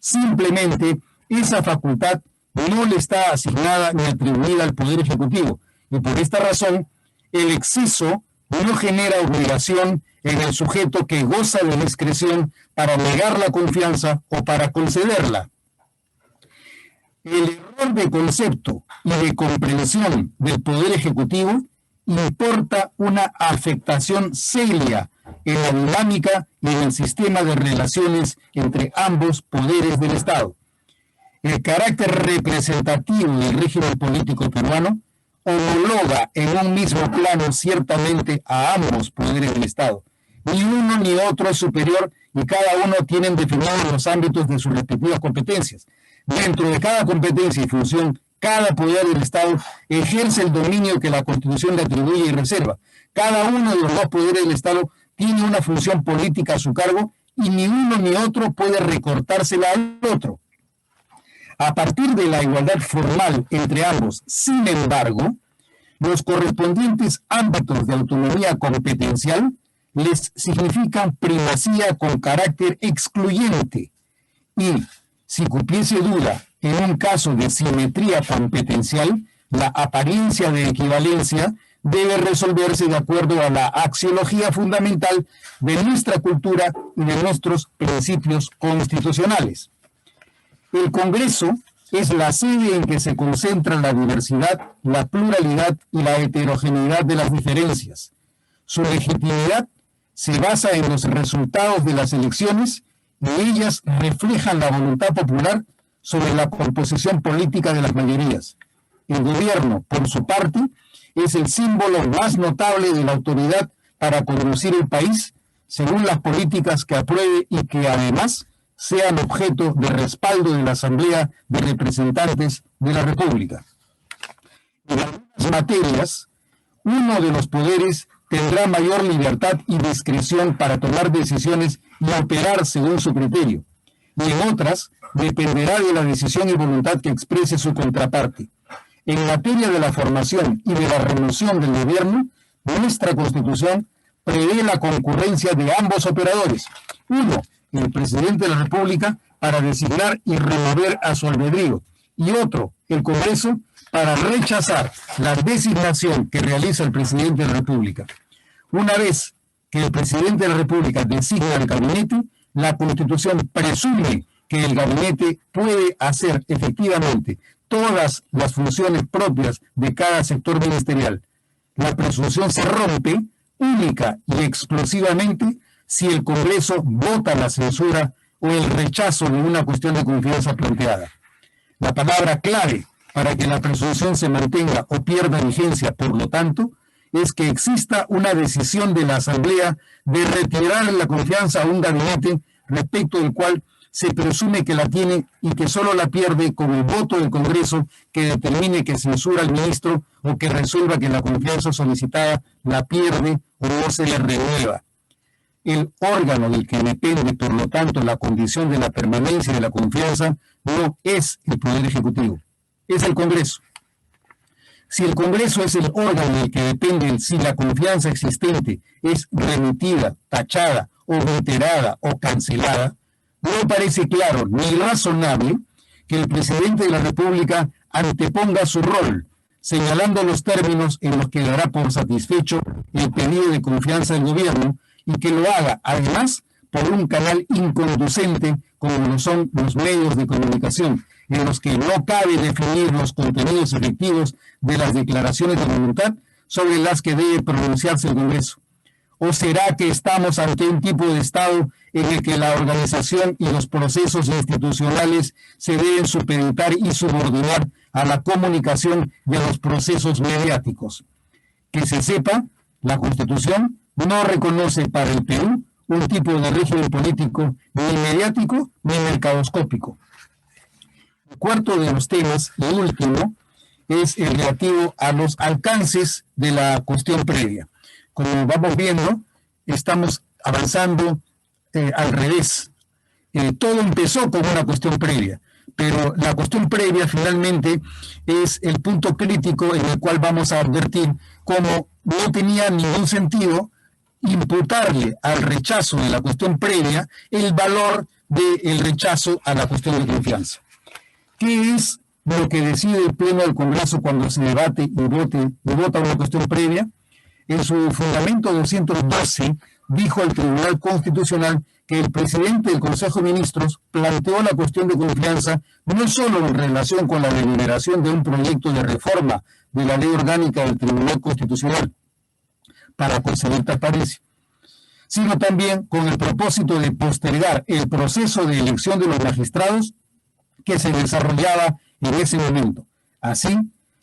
Simplemente esa facultad no le está asignada ni atribuida al Poder Ejecutivo y por esta razón el exceso no genera obligación en el sujeto que goza de discreción para negar la confianza o para concederla. El error de concepto y de comprensión del Poder Ejecutivo importa una afectación seria en la dinámica y en el sistema de relaciones entre ambos poderes del Estado. El carácter representativo del régimen político peruano homologa en un mismo plano ciertamente a ambos poderes del Estado. Ni uno ni otro es superior y cada uno tienen definidos los ámbitos de sus respectivas competencias. Dentro de cada competencia y función, cada poder del Estado ejerce el dominio que la Constitución le atribuye y reserva. Cada uno de los dos poderes del Estado tiene una función política a su cargo y ni uno ni otro puede recortársela al otro. A partir de la igualdad formal entre ambos, sin embargo, los correspondientes ámbitos de autonomía competencial les significan primacía con carácter excluyente y, si cupiese duda en un caso de simetría competencial, la apariencia de equivalencia debe resolverse de acuerdo a la axiología fundamental de nuestra cultura y de nuestros principios constitucionales. El Congreso es la sede en que se concentra la diversidad, la pluralidad y la heterogeneidad de las diferencias. Su legitimidad se basa en los resultados de las elecciones y ellas reflejan la voluntad popular sobre la composición política de las mayorías. El gobierno, por su parte, es el símbolo más notable de la autoridad para conducir el país según las políticas que apruebe y que además sean objeto de respaldo de la Asamblea de Representantes de la República. En algunas materias, uno de los poderes tendrá mayor libertad y discreción para tomar decisiones y operar según su criterio, y en otras dependerá de la decisión y voluntad que exprese su contraparte. En materia de la formación y de la remoción del gobierno, nuestra Constitución prevé la concurrencia de ambos operadores. Uno, el presidente de la República, para designar y remover a su albedrío, y otro, el Congreso, para rechazar la designación que realiza el presidente de la República. Una vez que el presidente de la República designa el gabinete, la Constitución presume que el gabinete puede hacer efectivamente todas las funciones propias de cada sector ministerial. La presunción se rompe única y exclusivamente si el Congreso vota la censura o el rechazo de una cuestión de confianza planteada. La palabra clave para que la presunción se mantenga o pierda vigencia, por lo tanto, es que exista una decisión de la Asamblea de retirar la confianza a un gabinete respecto del cual se presume que la tiene y que solo la pierde con el voto del Congreso que determine que censura al ministro o que resuelva que la confianza solicitada la pierde o no se le renueva. El órgano del que depende, por lo tanto, la condición de la permanencia de la confianza no es el Poder Ejecutivo, es el Congreso. Si el Congreso es el órgano del que depende si la confianza existente es remitida, tachada o reiterada o cancelada, no parece claro ni razonable que el presidente de la República anteponga su rol, señalando los términos en los que dará por satisfecho el pedido de confianza del gobierno y que lo haga, además, por un canal inconducente como lo son los medios de comunicación, en los que no cabe definir los contenidos efectivos de las declaraciones de voluntad sobre las que debe pronunciarse el Congreso. ¿O será que estamos ante un tipo de Estado en el que la organización y los procesos institucionales se deben supeditar y subordinar a la comunicación y a los procesos mediáticos? Que se sepa, la Constitución no reconoce para el Perú un tipo de régimen político ni mediático ni mercadoscópico. El cuarto de los temas, y último, es el relativo a los alcances de la cuestión previa. Como vamos viendo, estamos avanzando al revés. Todo empezó con una cuestión previa, pero la cuestión previa finalmente es el punto crítico en el cual vamos a advertir cómo no tenía ningún sentido imputarle al rechazo de la cuestión previa el valor del rechazo a la cuestión de confianza. ¿Qué es lo que decide el Pleno del Congreso cuando se debate y vota una cuestión previa? En su fundamento 212 dijo el Tribunal Constitucional que el presidente del Consejo de Ministros planteó la cuestión de confianza no solo en relación con la deliberación de un proyecto de reforma de la ley orgánica del Tribunal Constitucional para conseguir transparencia, sino también con el propósito de postergar el proceso de elección de los magistrados que se desarrollaba en ese momento. Así,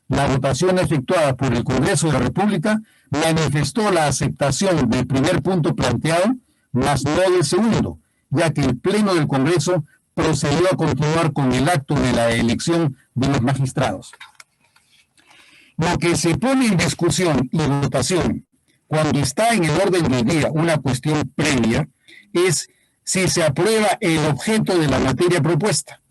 la votación efectuada por el Congreso de la República manifestó la aceptación del primer punto planteado, mas no del segundo, ya que el Pleno del Congreso procedió a continuar con el acto de la elección de los magistrados. Lo que se pone en discusión y votación cuando está en el orden del día una cuestión previa es si se aprueba el objeto de la materia propuesta.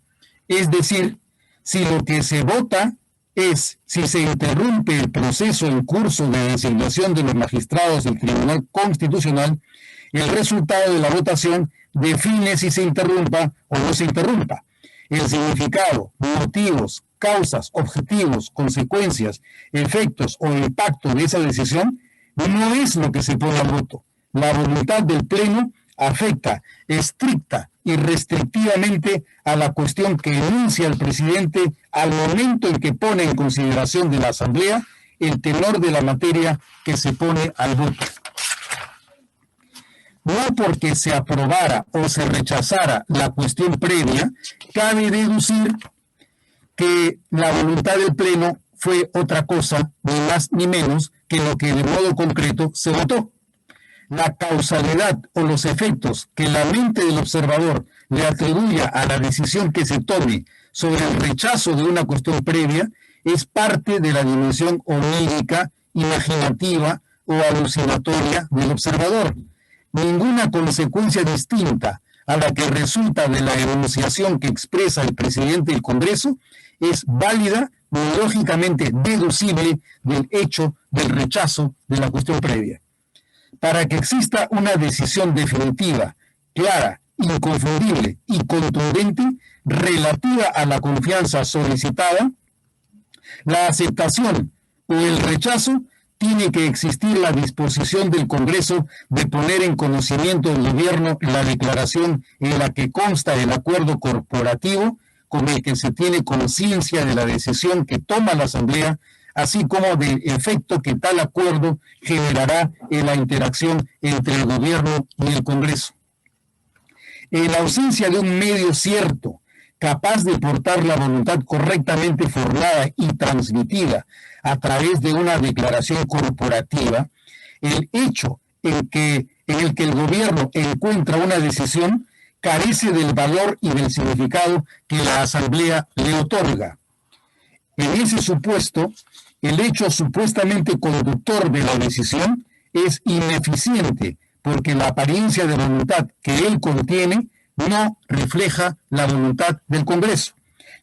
Es decir, si lo que se vota es si se interrumpe el proceso en curso de designación de los magistrados del Tribunal Constitucional, el resultado de la votación define si se interrumpa o no se interrumpa. El significado, motivos, causas, objetivos, consecuencias, efectos o impacto de esa decisión no es lo que se pone al voto. La voluntad del Pleno afecta estricta y restrictivamente a la cuestión que enuncia el presidente al momento en que pone en consideración de la Asamblea el tenor de la materia que se pone al voto. No porque se aprobara o se rechazara la cuestión previa, cabe deducir que la voluntad del Pleno fue otra cosa, ni más ni menos, que lo que de modo concreto se votó. La causalidad o los efectos que la mente del observador le atribuya a la decisión que se tome sobre el rechazo de una cuestión previa es parte de la dimensión onírica, imaginativa o alucinatoria del observador. Ninguna consecuencia distinta a la que resulta de la enunciación que expresa el presidente del Congreso es válida ni lógicamente deducible del hecho del rechazo de la cuestión previa. Para que exista una decisión definitiva, clara, inconfundible y contundente relativa a la confianza solicitada, la aceptación o el rechazo tiene que existir la disposición del Congreso de poner en conocimiento del gobierno la declaración en la que consta el acuerdo corporativo con el que se tiene conciencia de la decisión que toma la Asamblea, así como del efecto que tal acuerdo generará en la interacción entre el gobierno y el Congreso. En la ausencia de un medio cierto, capaz de portar la voluntad correctamente formada y transmitida a través de una declaración corporativa, el hecho en el que el gobierno encuentra una decisión carece del valor y del significado que la Asamblea le otorga. En ese supuesto, el hecho supuestamente conductor de la decisión es ineficiente porque la apariencia de voluntad que él contiene no refleja la voluntad del Congreso,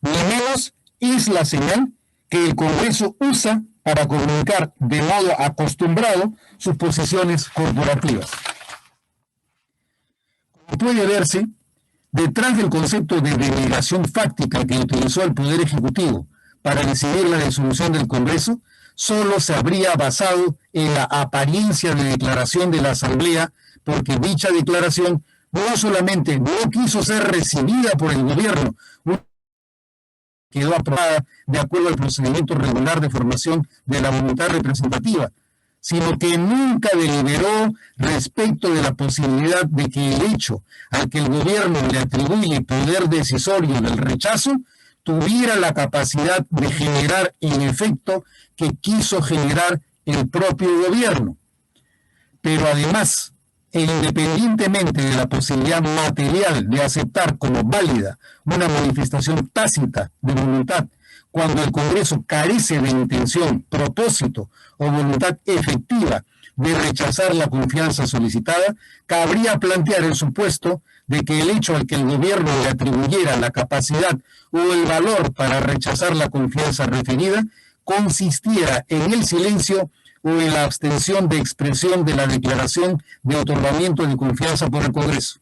ni menos es la señal que el Congreso usa para comunicar de modo acostumbrado sus posiciones corporativas. Como puede verse, detrás del concepto de delegación fáctica que utilizó el Poder Ejecutivo para decidir la disolución del Congreso, solo se habría basado en la apariencia de declaración de la Asamblea, porque dicha declaración no solamente no quiso ser recibida por el gobierno, quedó aprobada de acuerdo al procedimiento regular de formación de la voluntad representativa, sino que nunca deliberó respecto de la posibilidad de que el hecho al que el gobierno le atribuye poder decisorio del rechazo tuviera la capacidad de generar el efecto que quiso generar el propio gobierno. Pero además, e independientemente de la posibilidad material de aceptar como válida una manifestación tácita de voluntad, cuando el Congreso carece de intención, propósito o voluntad efectiva de rechazar la confianza solicitada, cabría plantear el supuesto de que el hecho al que el gobierno le atribuyera la capacidad o el valor para rechazar la confianza referida consistiera en el silencio o en la abstención de expresión de la declaración de otorgamiento de confianza por el Congreso.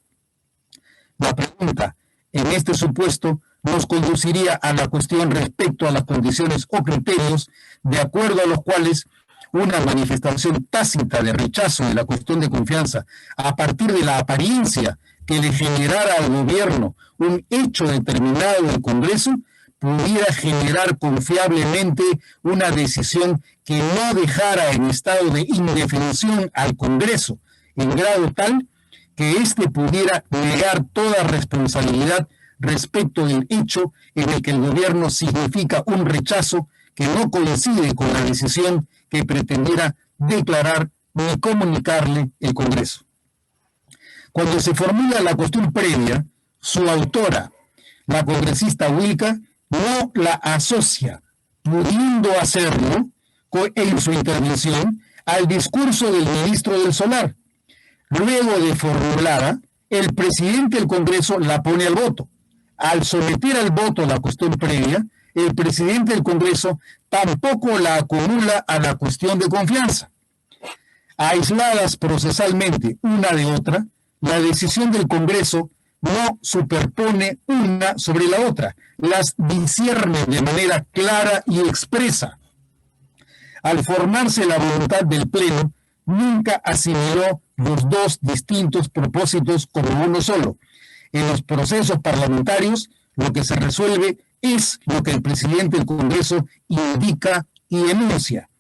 La pregunta, en este supuesto, nos conduciría a la cuestión respecto a las condiciones o criterios de acuerdo a los cuales una manifestación tácita de rechazo de la cuestión de confianza a partir de la apariencia que le generara al gobierno un hecho determinado del Congreso pudiera generar confiablemente una decisión que no dejara en estado de indefensión al Congreso, en grado tal que éste pudiera negar toda responsabilidad respecto del hecho en el que el gobierno significa un rechazo que no coincide con la decisión que pretendiera declarar ni comunicarle el Congreso. Cuando se formula la cuestión previa, su autora, la congresista Wilca, no la asocia, pudiendo hacerlo en su intervención, al discurso del ministro del Solar. Luego de formulada, el presidente del Congreso la pone al voto. Al someter al voto la cuestión previa, el presidente del Congreso tampoco la acumula a la cuestión de confianza. Aisladas procesalmente una de otra, la decisión del Congreso no superpone una sobre la otra, las discierne de manera clara y expresa. Al formarse la voluntad del Pleno, nunca asimiló los dos distintos propósitos como uno solo. En los procesos parlamentarios, lo que se resuelve es lo que el presidente del Congreso indica y enuncia.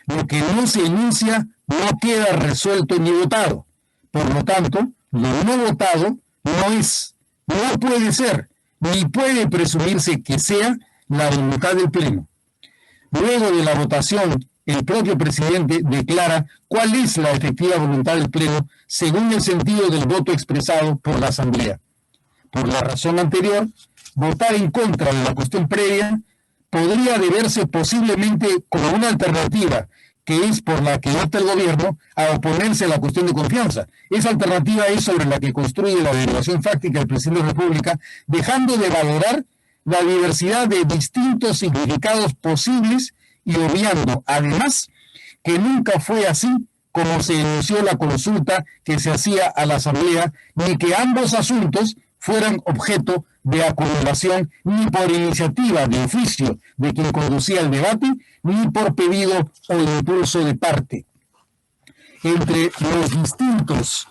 Lo que no se enuncia no queda resuelto ni votado. Por lo tanto, lo no votado no es, no puede ser, ni puede presumirse que sea la voluntad del Pleno. Luego de la votación, el propio presidente declara cuál es la efectiva voluntad del Pleno según el sentido del voto expresado por la Asamblea. Por la razón anterior, votar en contra de la cuestión previa podría deberse posiblemente como una alternativa, que es por la que opta el gobierno a oponerse a la cuestión de confianza. Esa alternativa es sobre la que construye la delegación fáctica del presidente de la República, dejando de valorar la diversidad de distintos significados posibles y obviando, además, que nunca fue así como se inició la consulta que se hacía a la Asamblea, ni que ambos asuntos fueran objeto de acumulación ni por iniciativa de oficio de quien conducía el debate, ni por pedido o impulso de parte. Entre los distintos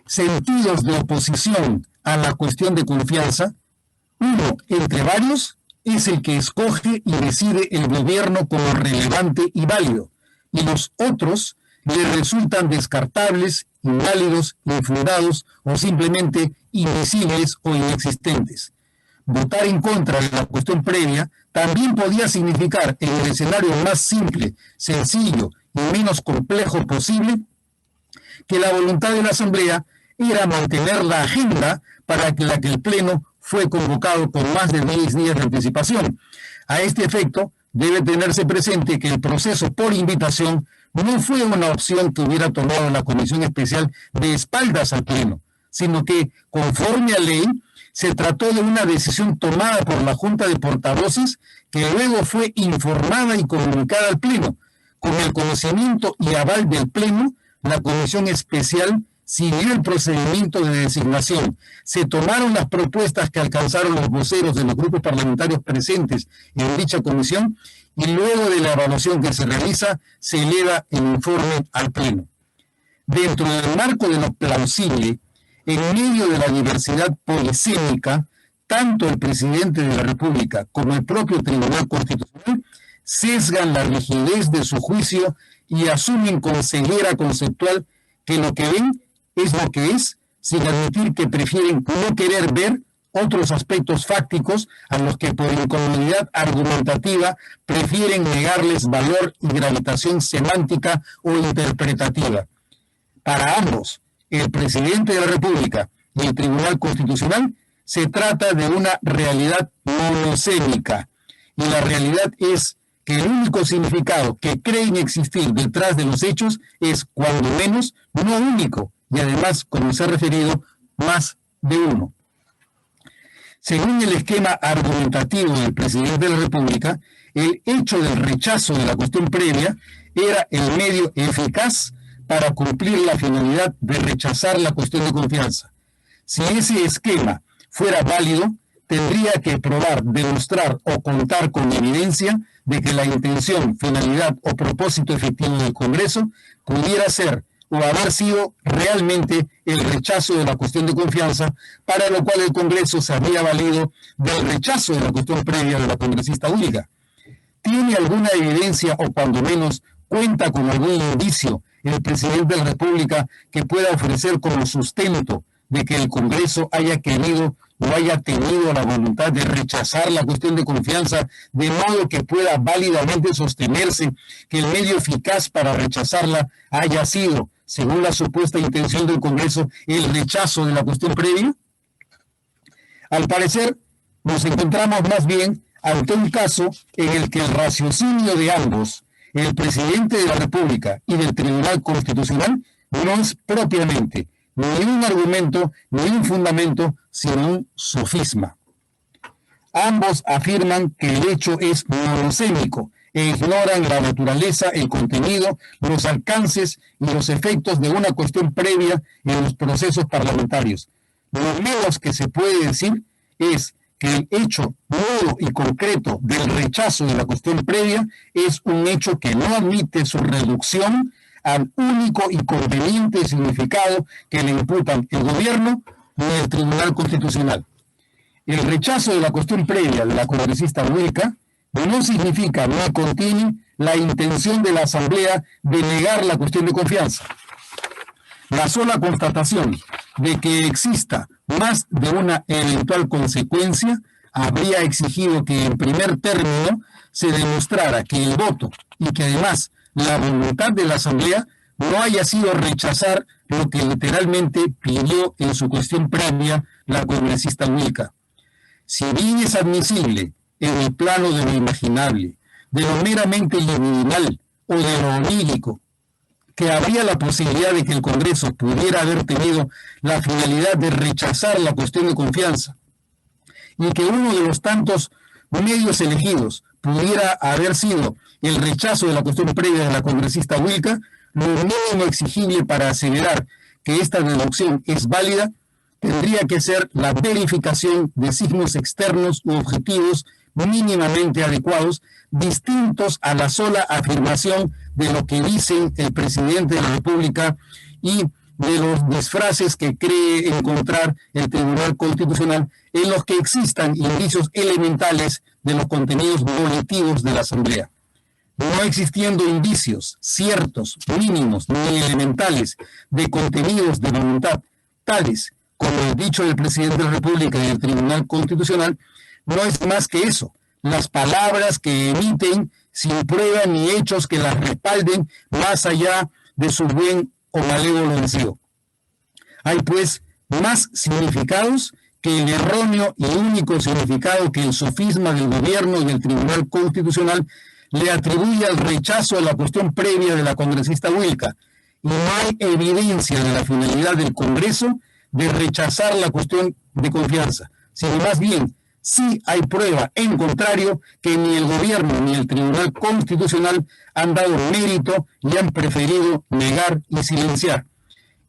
sentidos de oposición a la cuestión de confianza, Uno entre varios es el que escoge y decide el gobierno como relevante y válido, y los otros le resultan descartables, inválidos, infundados o simplemente invisibles o inexistentes. Votar en contra de la cuestión previa también podía significar, en el escenario más simple, sencillo y menos complejo posible, que la voluntad de la Asamblea era mantener la agenda para la que el Pleno fue convocado con más de 10 días de anticipación. A este efecto, debe tenerse presente que el proceso por invitación no fue una opción que hubiera tomado la Comisión Especial de espaldas al Pleno, sino que, conforme a ley, se trató de una decisión tomada por la Junta de Portavoces que luego fue informada y comunicada al Pleno. Con el conocimiento y aval del Pleno, la Comisión Especial siguió el procedimiento de designación. Se tomaron las propuestas que alcanzaron los voceros de los grupos parlamentarios presentes en dicha comisión y luego de la evaluación que se realiza, se eleva el informe al Pleno. Dentro del marco de lo plausible, en medio de la diversidad polisémica, tanto el presidente de la República como el propio Tribunal Constitucional sesgan la rigidez de su juicio y asumen con ceguera conceptual que lo que ven es lo que es, sin admitir que prefieren no querer ver otros aspectos fácticos a los que por incomodidad argumentativa prefieren negarles valor y gravitación semántica o interpretativa. Para ambos, el presidente de la República y el Tribunal Constitucional, se trata de una realidad monosémica, y la realidad es que el único significado que creen existir detrás de los hechos es, cuando menos, no único, y además, como se ha referido, más de uno. Según el esquema argumentativo del presidente de la República, el hecho del rechazo de la cuestión previa era el medio eficaz para cumplir la finalidad de rechazar la cuestión de confianza. Si ese esquema fuera válido, tendría que probar, demostrar o contar con evidencia de que la intención, finalidad o propósito efectivo del Congreso pudiera ser o haber sido realmente el rechazo de la cuestión de confianza, para lo cual el Congreso se había valido del rechazo de la cuestión previa de la congresista única. ¿Tiene alguna evidencia o cuando menos cuenta con algún indicio el presidente de la República que pueda ofrecer como sustento de que el Congreso haya querido o haya tenido la voluntad de rechazar la cuestión de confianza, de modo que pueda válidamente sostenerse que el medio eficaz para rechazarla haya sido, según la supuesta intención del Congreso, el rechazo de la cuestión previa? Al parecer, nos encontramos más bien ante un caso en el que el raciocinio de ambos, el presidente de la República y del Tribunal Constitucional, no es propiamente ni un argumento ni un fundamento, sino un sofisma. Ambos afirman que el hecho es monosémico e ignoran la naturaleza, el contenido, los alcances y los efectos de una cuestión previa en los procesos parlamentarios. Lo menos que se puede decir es que el hecho nuevo y concreto del rechazo de la cuestión previa es un hecho que no admite su reducción al único y conveniente significado que le imputan el gobierno y el Tribunal Constitucional. El rechazo de la cuestión previa de la congresista Wilca no significa ni contiene la intención de la Asamblea de negar la cuestión de confianza. La sola constatación de que exista más de una eventual consecuencia habría exigido que en primer término se demostrara que el voto y que además la voluntad de la Asamblea no haya sido rechazar lo que literalmente pidió en su cuestión previa la congresista Wilca. Si bien es admisible en el plano de lo imaginable, de lo meramente libidinal o de lo onírico, que habría la posibilidad de que el Congreso pudiera haber tenido la finalidad de rechazar la cuestión de confianza, y que uno de los tantos medios elegidos pudiera haber sido el rechazo de la cuestión previa de la congresista Wilca, lo mínimo exigible para aseverar que esta deducción es válida tendría que ser la verificación de signos externos u objetivos mínimamente adecuados, distintos a la sola afirmación de lo que dicen el presidente de la República y de los disfraces que cree encontrar el Tribunal Constitucional en los que existan indicios elementales de los contenidos volitivos de la Asamblea. No existiendo indicios ciertos, mínimos ni elementales de contenidos de voluntad tales como el dicho del presidente de la República y del Tribunal Constitucional, no es más que eso, las palabras que emiten sin prueba ni hechos que las respalden más allá de su buen o malévolo deseo. Hay pues más significados que el erróneo y único significado que el sofisma del gobierno y del Tribunal Constitucional le atribuye al rechazo a la cuestión previa de la congresista Wilca, y no hay evidencia de la finalidad del Congreso de rechazar la cuestión de confianza, sino más bien sí hay prueba en contrario que ni el gobierno ni el Tribunal Constitucional han dado mérito y han preferido negar y silenciar.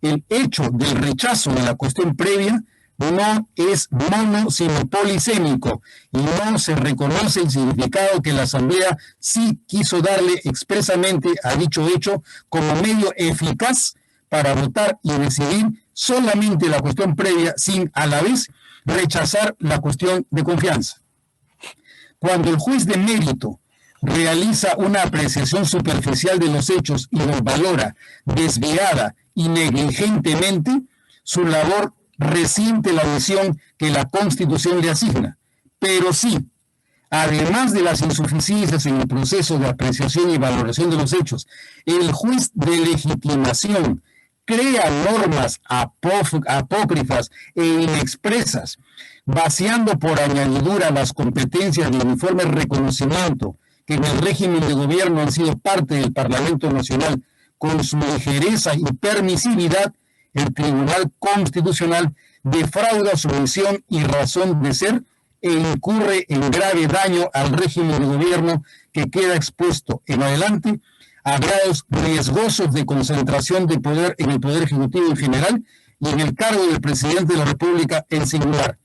El hecho del rechazo de la cuestión previa no es mono sino polisémico y no se reconoce el significado que la Asamblea sí quiso darle expresamente a dicho hecho como medio eficaz para votar y decidir solamente la cuestión previa sin a la vez rechazar la cuestión de confianza. Cuando el juez de mérito realiza una apreciación superficial de los hechos y los valora desviada y negligentemente, su labor resiente la misión que la Constitución le asigna. Pero sí, además de las insuficiencias en el proceso de apreciación y valoración de los hechos, el juez de legitimación crea normas apócrifas e inexpresas, vaciando por añadidura las competencias de uniforme reconocimiento que en el régimen de gobierno han sido parte del Parlamento Nacional. Con su ligereza y permisividad, el Tribunal Constitucional defrauda su misión y razón de ser e incurre en grave daño al régimen de gobierno que queda expuesto en adelante a grados riesgosos de concentración de poder en el Poder Ejecutivo en general y en el cargo del Presidente de la República en singular.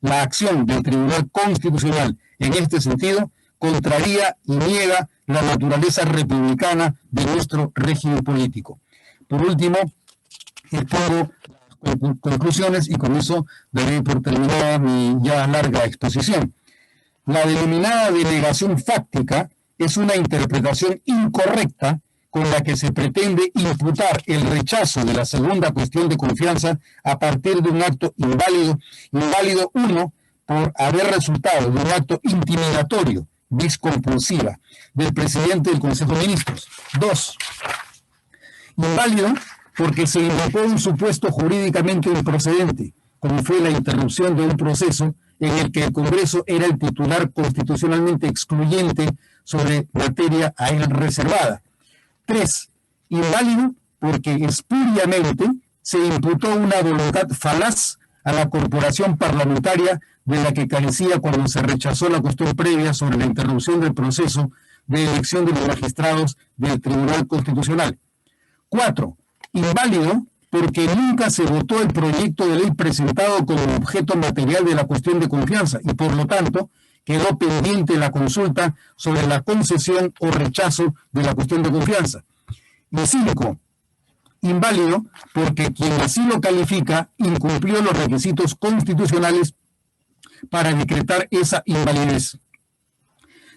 La acción del Tribunal Constitucional en este sentido contraría y niega la naturaleza republicana de nuestro régimen político. Por último, expongo conclusiones y con eso daré por terminada mi ya larga exposición. La denominada denegación fáctica es una interpretación incorrecta con la que se pretende imputar el rechazo de la segunda cuestión de confianza a partir de un acto inválido uno, por haber resultado de un acto intimidatorio, vis compulsiva, del presidente del Consejo de Ministros. 2. Inválido porque se invocó un supuesto jurídicamente improcedente, como fue la interrupción de un proceso en el que el Congreso era el titular constitucionalmente excluyente sobre materia a él reservada. 3. Inválido porque espuriamente se imputó una voluntad falaz a la corporación parlamentaria de la que carecía cuando se rechazó la cuestión previa sobre la interrupción del proceso de elección de los magistrados del Tribunal Constitucional. 4. Inválido porque nunca se votó el proyecto de ley presentado como objeto material de la cuestión de confianza y por lo tanto quedó pendiente la consulta sobre la concesión o rechazo de la cuestión de confianza. Y 5. Inválido porque quien así lo califica incumplió los requisitos constitucionales para decretar esa invalidez.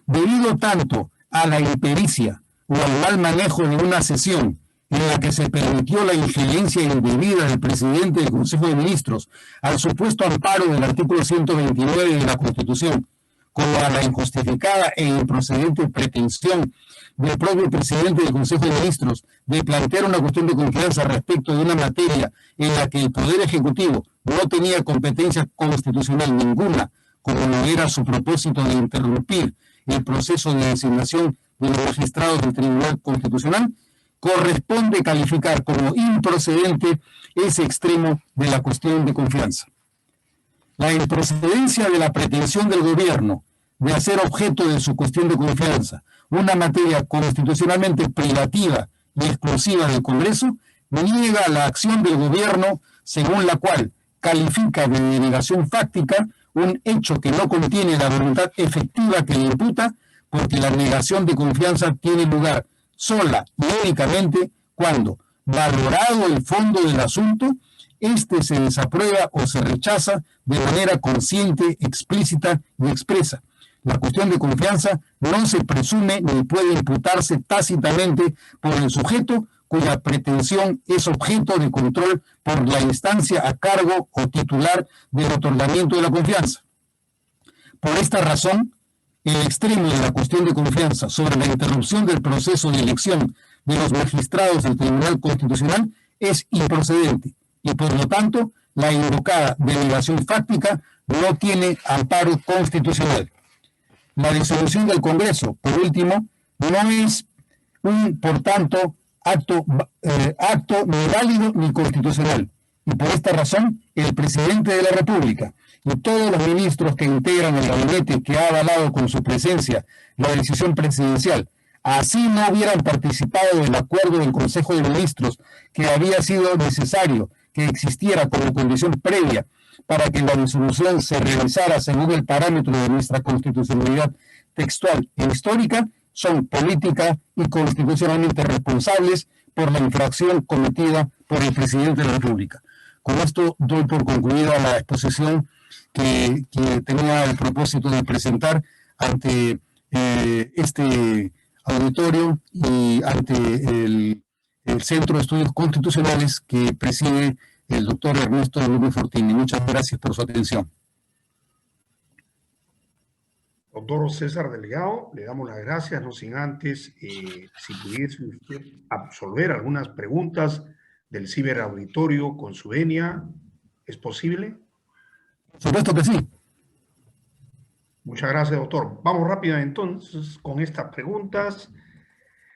Debido tanto a la impericia o al mal manejo de una sesión en la que se permitió la injerencia indebida del presidente del Consejo de Ministros al supuesto amparo del artículo 129 de la Constitución, como a la injustificada e improcedente pretensión del propio presidente del Consejo de Ministros de plantear una cuestión de confianza respecto de una materia en la que el Poder Ejecutivo no tenía competencia constitucional ninguna, como no era su propósito de interrumpir el proceso de designación de los magistrados del Tribunal Constitucional, corresponde calificar como improcedente ese extremo de la cuestión de confianza. La improcedencia de la pretensión del gobierno de hacer objeto de su cuestión de confianza una materia constitucionalmente privativa y exclusiva del Congreso niega la acción del gobierno según la cual califica de denegación fáctica un hecho que no contiene la voluntad efectiva que le imputa, porque la negación de confianza tiene lugar sola y únicamente cuando, valorado el fondo del asunto, este se desaprueba o se rechaza de manera consciente, explícita y expresa. La cuestión de confianza no se presume ni puede imputarse tácitamente por el sujeto cuya pretensión es objeto de control por la instancia a cargo o titular del otorgamiento de la confianza. Por esta razón, el extremo de la cuestión de confianza sobre la interrupción del proceso de elección de los magistrados del Tribunal Constitucional es improcedente y, por lo tanto, la invocada delegación fáctica no tiene amparo constitucional. La disolución del Congreso, por último, no es por tanto, acto ni válido ni constitucional. Y por esta razón, el presidente de la República y todos los ministros que integran el gabinete que ha avalado con su presencia la decisión presidencial, así no hubieran participado del acuerdo del Consejo de Ministros que había sido necesario que existiera como condición previa para que la disolución se realizara según el parámetro de nuestra constitucionalidad textual e histórica, son política y constitucionalmente responsables por la infracción cometida por el presidente de la República. Con esto doy por concluida la exposición que tenía el propósito de presentar ante este auditorio y ante el Centro de Estudios Constitucionales que preside el doctor Ernesto Lugo Fortini. Muchas gracias por su atención. Doctor César Delgado, le damos las gracias, no sin antes, si pudiese usted absolver algunas preguntas del ciberauditorio con su venia, ¿es posible? Por supuesto que sí. Muchas gracias, doctor. Vamos rápido entonces con estas preguntas.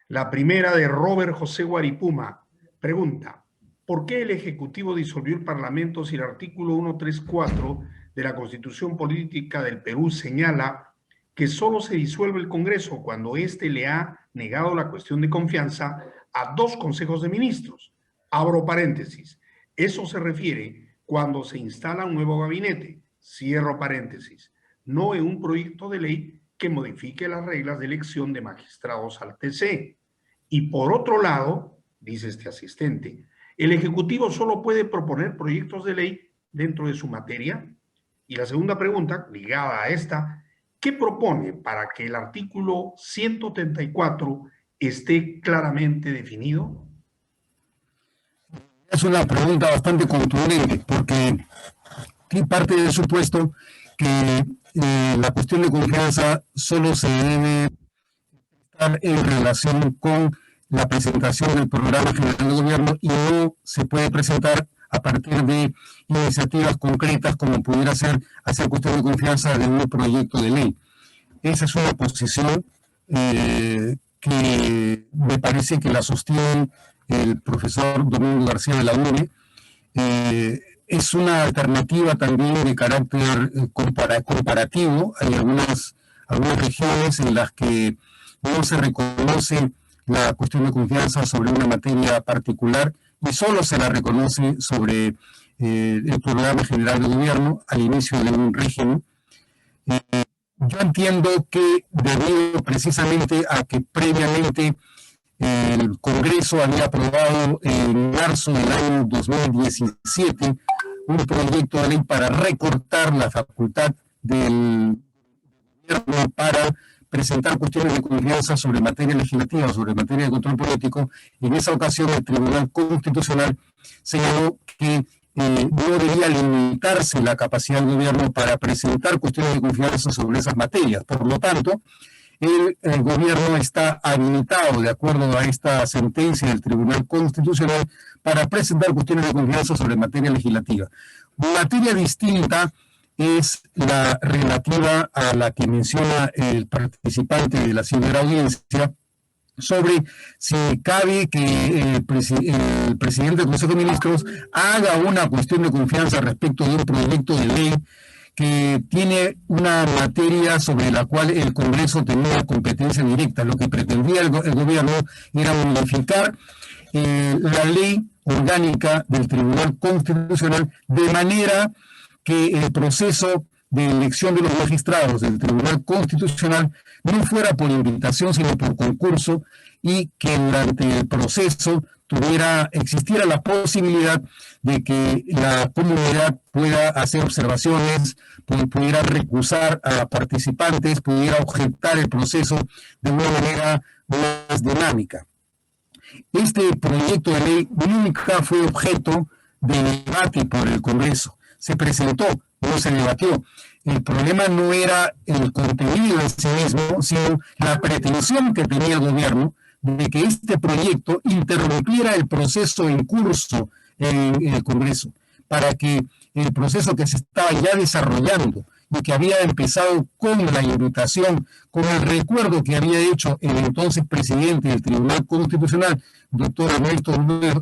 La primera de Robert José Guaripuma. Pregunta: ¿por qué el Ejecutivo disolvió el Parlamento si el artículo 134 de la Constitución Política del Perú señala que solo se disuelve el Congreso cuando éste le ha negado la cuestión de confianza a 2 consejos de ministros? Abro paréntesis. Eso se refiere cuando se instala un nuevo gabinete. Cierro paréntesis. No en un proyecto de ley que modifique las reglas de elección de magistrados al TC. Y por otro lado, dice este asistente, el Ejecutivo solo puede proponer proyectos de ley dentro de su materia. Y la segunda pregunta, ligada a esta, ¿qué propone para que el artículo 134 esté claramente definido? Es una pregunta bastante contundente, porque parte del supuesto que la cuestión de confianza solo se debe estar en relación con la presentación del programa general de gobierno y no se puede presentar a partir de iniciativas concretas como pudiera ser hacer cuestión de confianza de un proyecto de ley. Esa es una posición que me parece que la sostiene el profesor Domingo García de la UNE. Es una alternativa también de carácter comparativo. Hay algunas regiones en las que no se reconoce la cuestión de confianza sobre una materia particular y solo se la reconoce sobre el programa general de gobierno al inicio de un régimen. Yo entiendo que debido precisamente a que previamente el Congreso había aprobado en marzo del año 2017 un proyecto de ley para recortar la facultad del gobierno para presentar cuestiones de confianza sobre materia legislativa, sobre materia de control político. En esa ocasión el Tribunal Constitucional señaló que no debía limitarse la capacidad del gobierno para presentar cuestiones de confianza sobre esas materias. Por lo tanto, el gobierno está habilitado, de acuerdo a esta sentencia del Tribunal Constitucional, para presentar cuestiones de confianza sobre materia legislativa. Materia distinta es la relativa a la que menciona el participante de la ciberaudiencia, sobre si cabe que el presidente del Consejo de Ministros haga una cuestión de confianza respecto de un proyecto de ley que tiene una materia sobre la cual el Congreso tenía competencia directa. Lo que pretendía el gobierno era modificar la ley orgánica del Tribunal Constitucional de manera que el proceso de elección de los magistrados del Tribunal Constitucional no fuera por invitación, sino por concurso, y que durante el proceso existiera la posibilidad de que la comunidad pueda hacer observaciones, pudiera recusar a participantes, pudiera objetar el proceso de una manera más dinámica. Este proyecto de ley nunca fue objeto de debate por el Congreso. Se presentó, no se debatió. El problema no era el contenido en sí mismo, sino la pretensión que tenía el gobierno de que este proyecto interrumpiera el proceso en curso en el Congreso, para que el proceso que se estaba ya desarrollando y que había empezado con la invitación, con el recuerdo que había hecho el entonces presidente del Tribunal Constitucional, doctor Ernesto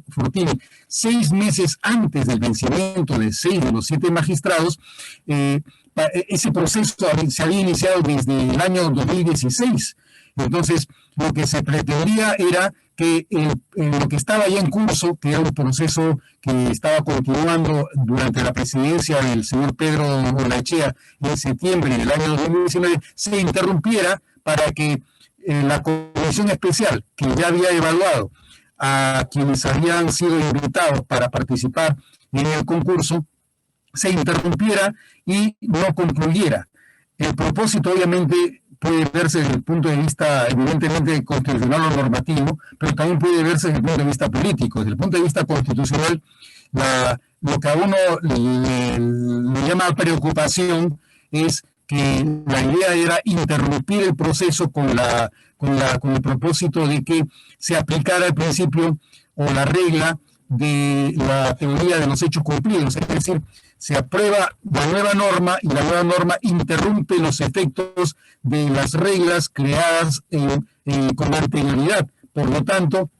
Fortini, 6 meses antes del vencimiento de 6 de los 7 magistrados, ese proceso se había iniciado desde el año 2016. Entonces, lo que se pretendía era que lo que estaba ya en curso, que era un proceso que estaba continuando durante la presidencia del señor Pedro Olaechea en septiembre del año 2019, se interrumpiera para que la comisión especial, que ya había evaluado a quienes habían sido invitados para participar en el concurso, se interrumpiera y no concluyera. El propósito, obviamente, puede verse desde el punto de vista evidentemente constitucional o normativo, pero también puede verse desde el punto de vista político. Desde el punto de vista constitucional, lo que a uno le llama preocupación es que la idea era interrumpir el proceso con el propósito de que se aplicara el principio o la regla de la teoría de los hechos cumplidos, es decir, se aprueba la nueva norma y la nueva norma interrumpe los efectos de las reglas creadas con anterioridad. Por lo tanto,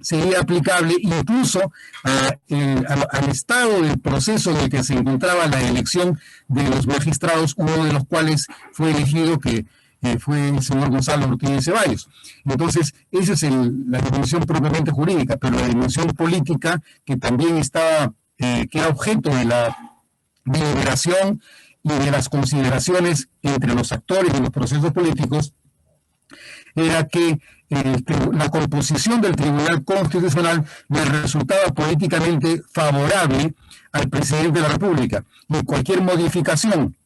sería aplicable incluso al estado del proceso en el que se encontraba la elección de los magistrados, uno de los cuales fue elegido, que fue el señor Gonzalo Ortiz Ceballos. Entonces, esa es la dimensión propiamente jurídica, pero la dimensión política, que también que era objeto de la deliberación y de las consideraciones entre los actores de los procesos políticos, era que la composición del Tribunal Constitucional le resultaba políticamente favorable al presidente de la República, y cualquier modificación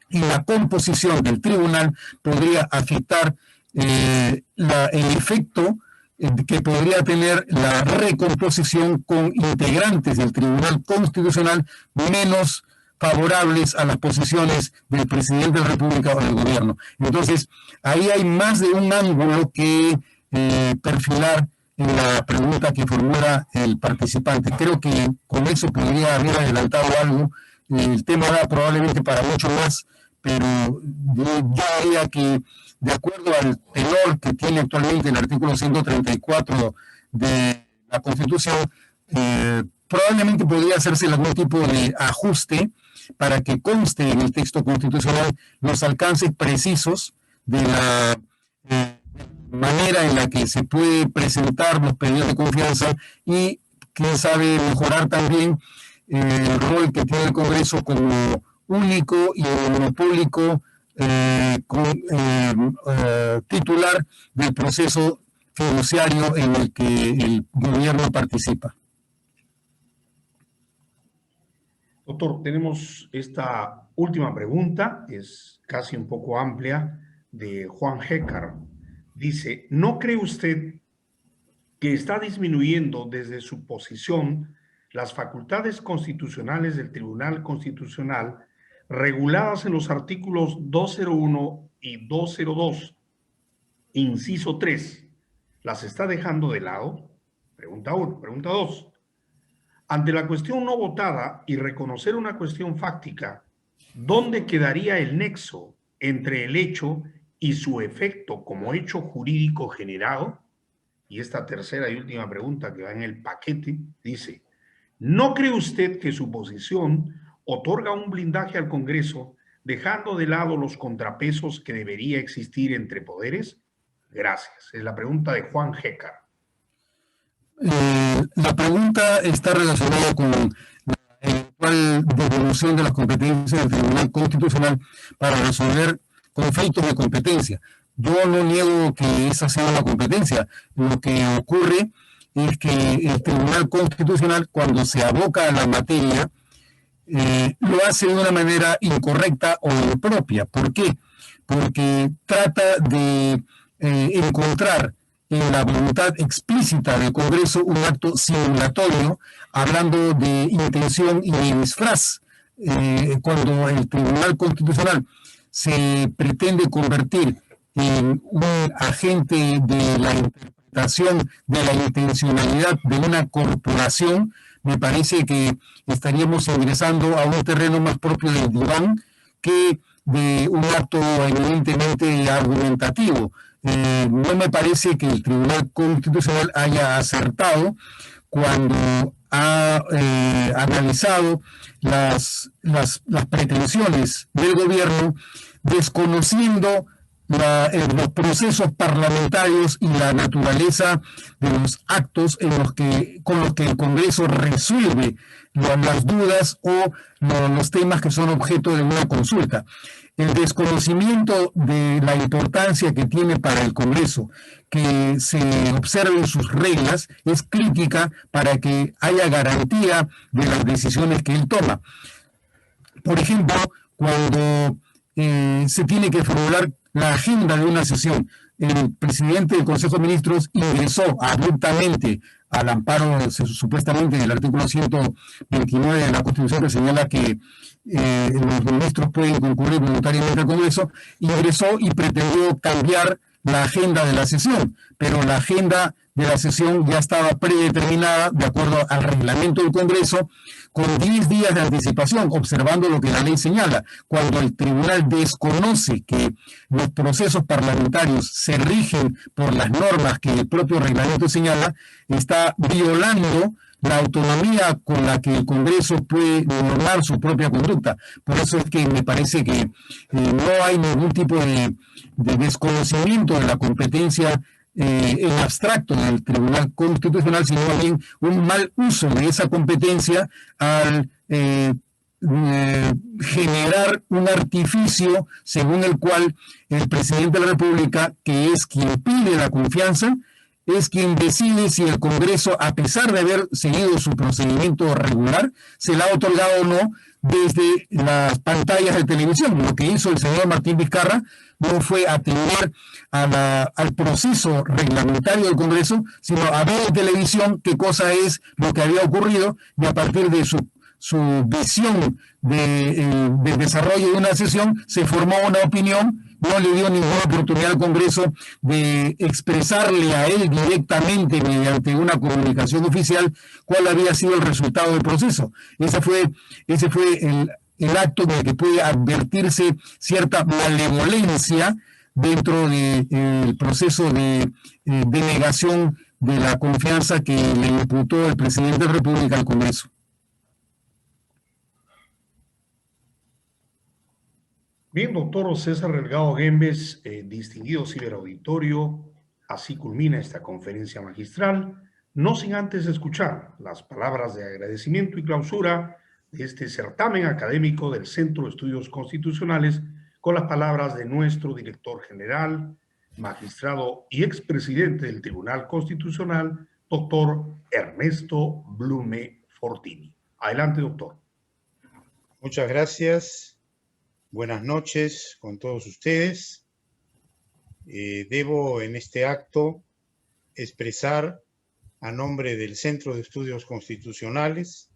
en la composición del tribunal podría afectar el efecto que podría tener la recomposición con integrantes del Tribunal Constitucional menos favorables a las posiciones del presidente de la República o del gobierno. Entonces, ahí hay más de un ángulo que perfilar en la pregunta que formula el participante. Creo que con eso podría haber adelantado algo. El tema da probablemente para mucho más, pero yo diría que, de acuerdo al tenor que tiene actualmente el artículo 134 de la Constitución, probablemente podría hacerse algún tipo de ajuste para que conste en el texto constitucional los alcances precisos de la manera en la que se puede presentar los pedidos de confianza y, quién sabe, mejorar también el rol que tiene el Congreso como único y monopólico titular del proceso fiduciario en el que el gobierno participa. Doctor, tenemos esta última pregunta, es casi un poco amplia, de Juan Jécar. Dice, ¿no cree usted que está disminuyendo desde su posición las facultades constitucionales del Tribunal Constitucional reguladas en los artículos 201 y 202, inciso 3? ¿Las está dejando de lado? Pregunta 1. Pregunta 2. Ante la cuestión no votada y reconocer una cuestión fáctica, ¿dónde quedaría el nexo entre el hecho y su efecto como hecho jurídico generado? Y esta tercera y última pregunta, que va en el paquete, dice, ¿no cree usted que su posición otorga un blindaje al Congreso, dejando de lado los contrapesos que debería existir entre poderes? Gracias. Es la pregunta de Juan Jécar. La pregunta está relacionada con la eventual devolución de las competencias del Tribunal Constitucional para resolver conflictos de competencia. Yo no niego que esa sea una competencia. Lo que ocurre es que el Tribunal Constitucional, cuando se aboca a la materia, lo hace de una manera incorrecta o impropia. ¿Por qué? Porque trata de encontrar en la voluntad explícita del Congreso un acto simulatorio, hablando de intención y de disfraz. Cuando el Tribunal Constitucional se pretende convertir en un agente de la interpretación de la intencionalidad de una corporación, me parece que estaríamos ingresando a un terreno más propio del diván que de un acto evidentemente argumentativo. No me parece que el Tribunal Constitucional haya acertado cuando ha analizado las pretensiones del gobierno, desconociendo los procesos parlamentarios y la naturaleza de los actos con los que el Congreso resuelve las dudas o los temas que son objeto de una consulta. El desconocimiento de la importancia que tiene para el Congreso que se observen sus reglas es crítica para que haya garantía de las decisiones que él toma. Por ejemplo, cuando se tiene que formular la agenda de una sesión, el presidente del Consejo de Ministros ingresó abruptamente al amparo supuestamente del artículo 129 de la Constitución, que señala que los ministros pueden concurrir voluntariamente al Congreso, ingresó y pretendió cambiar la agenda de la sesión, pero la agenda de la sesión ya estaba predeterminada de acuerdo al reglamento del Congreso con 10 días de anticipación, observando lo que la ley señala. Cuando el tribunal desconoce que los procesos parlamentarios se rigen por las normas que el propio reglamento señala, está violando la autonomía con la que el Congreso puede normar su propia conducta. Por eso es que me parece que no hay ningún tipo de desconocimiento de la competencia en abstracto del Tribunal Constitucional, sino también un mal uso de esa competencia al generar un artificio según el cual el presidente de la República, que es quien pide la confianza, es quien decide si el Congreso, a pesar de haber seguido su procedimiento regular, se la ha otorgado o no desde las pantallas de televisión. Lo que hizo el señor Martín Vizcarra no fue atender al proceso reglamentario del Congreso, sino a ver en televisión qué cosa es lo que había ocurrido, y a partir de su visión de desarrollo de una sesión se formó una opinión. No le dio ninguna oportunidad al Congreso de expresarle a él directamente mediante una comunicación oficial cuál había sido el resultado del proceso. Ese fue el acto en el que puede advertirse cierta malevolencia dentro del proceso de denegación de la confianza que le imputó el presidente de la República al Congreso. Bien, doctor César Delgado Guembes, distinguido ciberauditorio, así culmina esta conferencia magistral, no sin antes escuchar las palabras de agradecimiento y clausura de este certamen académico del Centro de Estudios Constitucionales, con las palabras de nuestro director general, magistrado y expresidente del Tribunal Constitucional, doctor Ernesto Blume Fortini. Adelante, doctor. Muchas gracias. Buenas noches con todos ustedes. Debo en este acto expresar a nombre del Centro de Estudios Constitucionales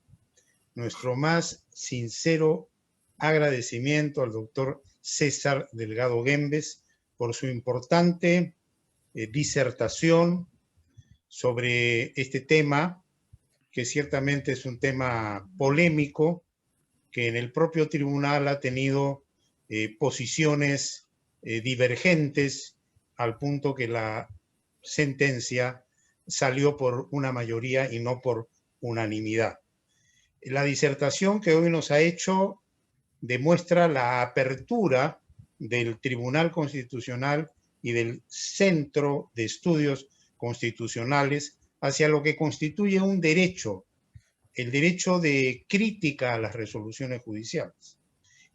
nuestro más sincero agradecimiento al doctor César Delgado Guembes por su importante disertación sobre este tema, que ciertamente es un tema polémico, que en el propio tribunal ha tenido posiciones divergentes, al punto que la sentencia salió por una mayoría y no por unanimidad. La disertación que hoy nos ha hecho demuestra la apertura del Tribunal Constitucional y del Centro de Estudios Constitucionales hacia lo que constituye un derecho, el derecho de crítica a las resoluciones judiciales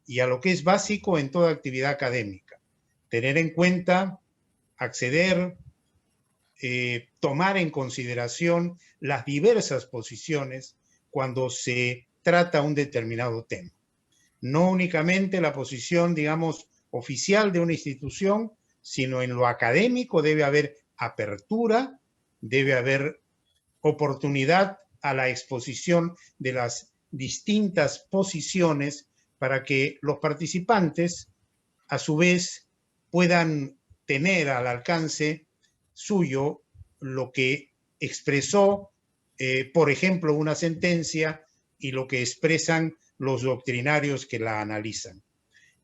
y a lo que es básico en toda actividad académica: tener en cuenta, acceder, tomar en consideración las diversas posiciones cuando se trata un determinado tema. No únicamente la posición, digamos, oficial de una institución, sino en lo académico debe haber apertura, debe haber oportunidad a la exposición de las distintas posiciones para que los participantes, a su vez, puedan tener al alcance suyo lo que expresó, por ejemplo, una sentencia y lo que expresan los doctrinarios que la analizan.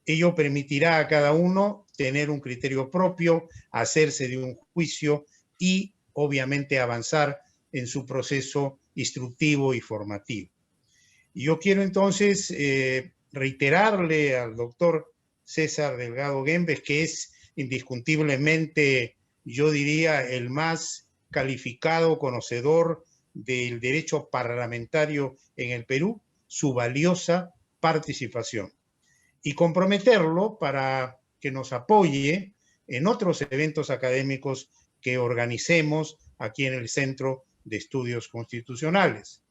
Ello permitirá a cada uno tener un criterio propio, hacerse de un juicio y, obviamente, avanzar en su proceso instructivo y formativo. Y yo quiero entonces reiterarle al doctor César Delgado Guembes, que es indiscutiblemente, yo diría, el más calificado conocedor del derecho parlamentario en el Perú, su valiosa participación. Y comprometerlo para que nos apoye en otros eventos académicos que organicemos aquí en el Centro de Estudios Constitucionales.